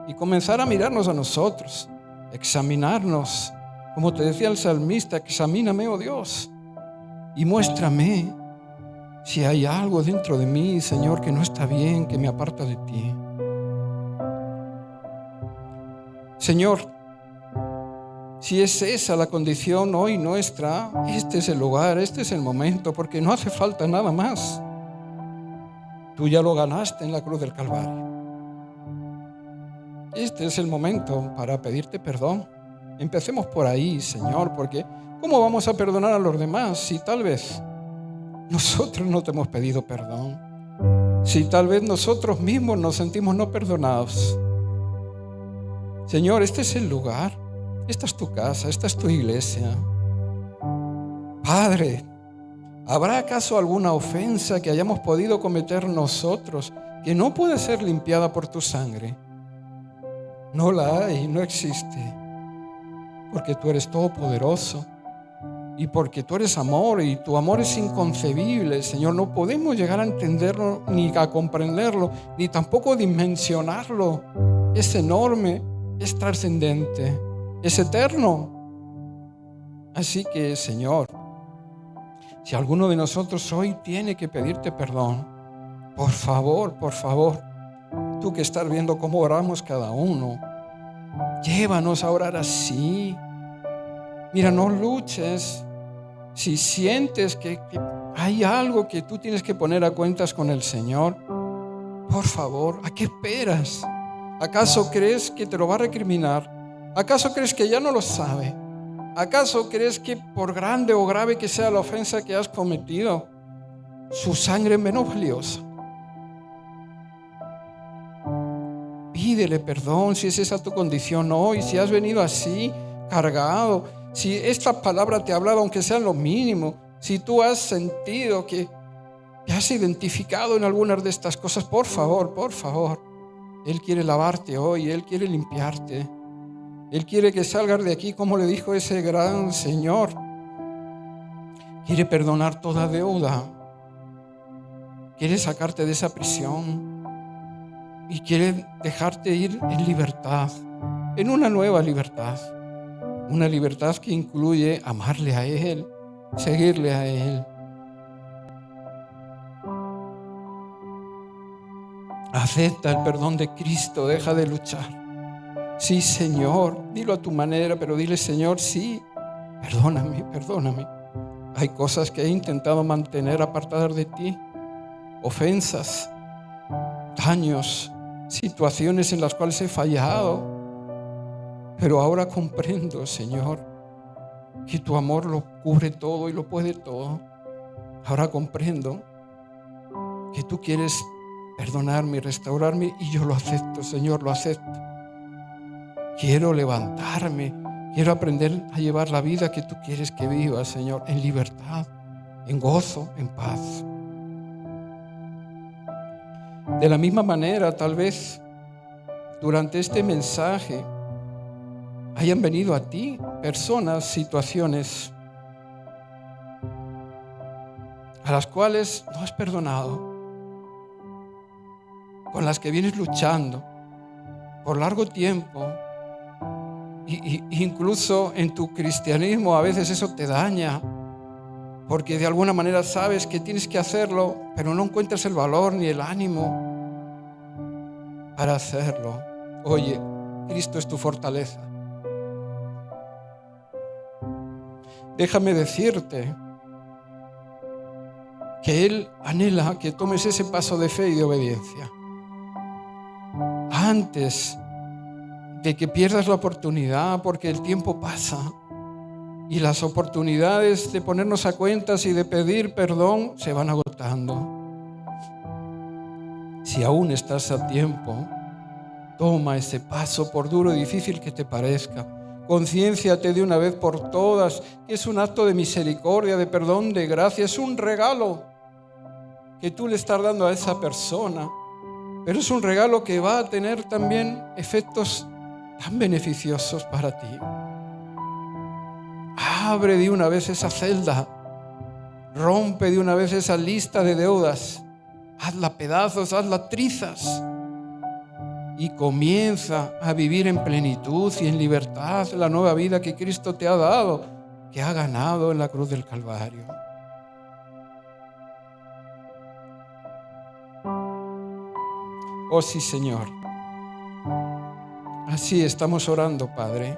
Speaker 1: y comenzar a mirarnos a nosotros, examinarnos. Como te decía el salmista, examíname, oh Dios, y muéstrame si hay algo dentro de mí, Señor, que no está bien, que me aparta de ti. Señor, Si es esa la condición hoy nuestra, este es el lugar, este es el momento, porque no hace falta nada más. Tú ya lo ganaste en la cruz del Calvario. Este es el momento para pedirte perdón. Empecemos por ahí, Señor, porque ¿cómo vamos a perdonar a los demás si tal vez nosotros no te hemos pedido perdón? Si tal vez nosotros mismos nos sentimos no perdonados. Señor, este es el lugar. Esta es tu casa, esta es tu iglesia. Padre, ¿habrá acaso alguna ofensa que hayamos podido cometer nosotros que no puede ser limpiada por tu sangre? No la hay, no existe. Porque tú eres todopoderoso y porque tú eres amor y tu amor es inconcebible, Señor. No podemos llegar a entenderlo ni a comprenderlo, ni tampoco dimensionarlo. Es enorme, es trascendente, es eterno. Así que, Señor, si alguno de nosotros hoy tiene que pedirte perdón, por favor, tú que estás viendo cómo oramos cada uno, llévanos a orar así. Mira, no luches. Si sientes que hay algo que tú tienes que poner a cuentas con el Señor, por favor, ¿a qué esperas? ¿Acaso crees que te lo va a recriminar? ¿Acaso crees que ya no lo sabe? ¿Acaso crees que por grande o grave que sea la ofensa que has cometido, su sangre es menos valiosa? Pídele perdón si es esa tu condición hoy, si has venido así, cargado, si esta palabra te ha hablado aunque sea lo mínimo, si tú has sentido que te has identificado en algunas de estas cosas, por favor, Él quiere lavarte hoy, Él quiere limpiarte. Él quiere que salgas de aquí como le dijo ese gran Señor. Quiere perdonar toda deuda. Quiere sacarte de esa prisión. Y quiere dejarte ir en libertad, en una nueva libertad. Una libertad que incluye amarle a Él, seguirle a Él. Acepta el perdón de Cristo, deja de luchar. Sí, Señor, dilo a tu manera, pero dile, Señor, sí, perdóname. Hay cosas que he intentado mantener apartadas de ti, ofensas, daños, situaciones en las cuales he fallado, pero ahora comprendo, Señor, que tu amor lo cubre todo y lo puede todo. Ahora comprendo que tú quieres perdonarme y restaurarme y yo lo acepto, Señor, lo acepto. Quiero levantarme, quiero aprender a llevar la vida que tú quieres que viva, Señor, en libertad, en gozo, en paz. De la misma manera, tal vez durante este mensaje hayan venido a ti personas, situaciones a las cuales no has perdonado, con las que vienes luchando por largo tiempo. Incluso en tu cristianismo a veces eso te daña, porque de alguna manera sabes que tienes que hacerlo, pero no encuentras el valor ni el ánimo para hacerlo. Oye, Cristo es tu fortaleza. Déjame decirte que Él anhela que tomes ese paso de fe y de obediencia antes de que pierdas la oportunidad, porque el tiempo pasa y las oportunidades de ponernos a cuentas y de pedir perdón se van agotando. Si aún estás a tiempo, toma ese paso, por duro y difícil que te parezca. Concienciate de una vez por todas que es un acto de misericordia, de perdón, de gracia, es un regalo que tú le estás dando a esa persona, pero es un regalo que va a tener también efectos tan beneficiosos para ti. Abre de una vez esa celda, rompe de una vez esa lista de deudas, hazla pedazos, hazla trizas y comienza a vivir en plenitud y en libertad la nueva vida que Cristo te ha dado, que ha ganado en la cruz del Calvario. Oh sí, Señor. Así estamos orando, Padre.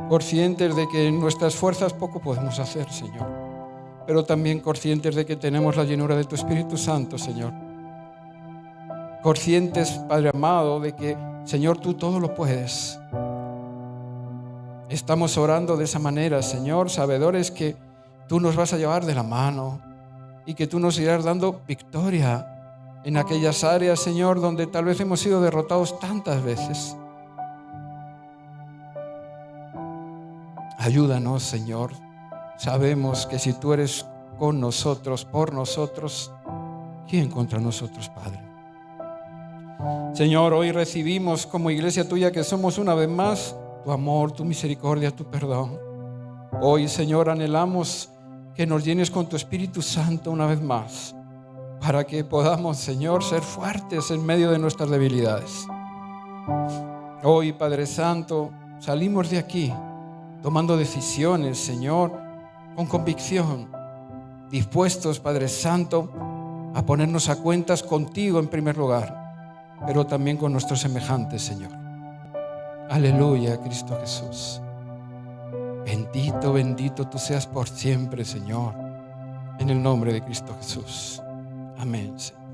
Speaker 1: conscientes de que en nuestras fuerzas poco podemos hacer, Señor, pero también conscientes de que tenemos la llenura de tu Espíritu Santo, Señor. Conscientes, Padre amado, de que, Señor, tú todo lo puedes. Estamos orando de esa manera, Señor, sabedores que tú nos vas a llevar de la mano y que tú nos irás dando victoria en aquellas áreas, Señor, donde tal vez hemos sido derrotados tantas veces. Ayúdanos, Señor. Sabemos que si tú eres con nosotros, por nosotros, ¿quién contra nosotros, Padre? Señor, hoy recibimos como iglesia tuya que somos una vez más tu amor, tu misericordia, tu perdón. Hoy, Señor, anhelamos que nos llenes con tu Espíritu Santo una vez más, para que podamos, Señor, ser fuertes en medio de nuestras debilidades. Hoy, Padre Santo, salimos de aquí tomando decisiones, Señor, con convicción, dispuestos, Padre Santo, a ponernos a cuentas contigo en primer lugar, pero también con nuestros semejantes, Señor. Aleluya, Cristo Jesús. Bendito, bendito tú seas por siempre, Señor, en el nombre de Cristo Jesús. Amén, Señor.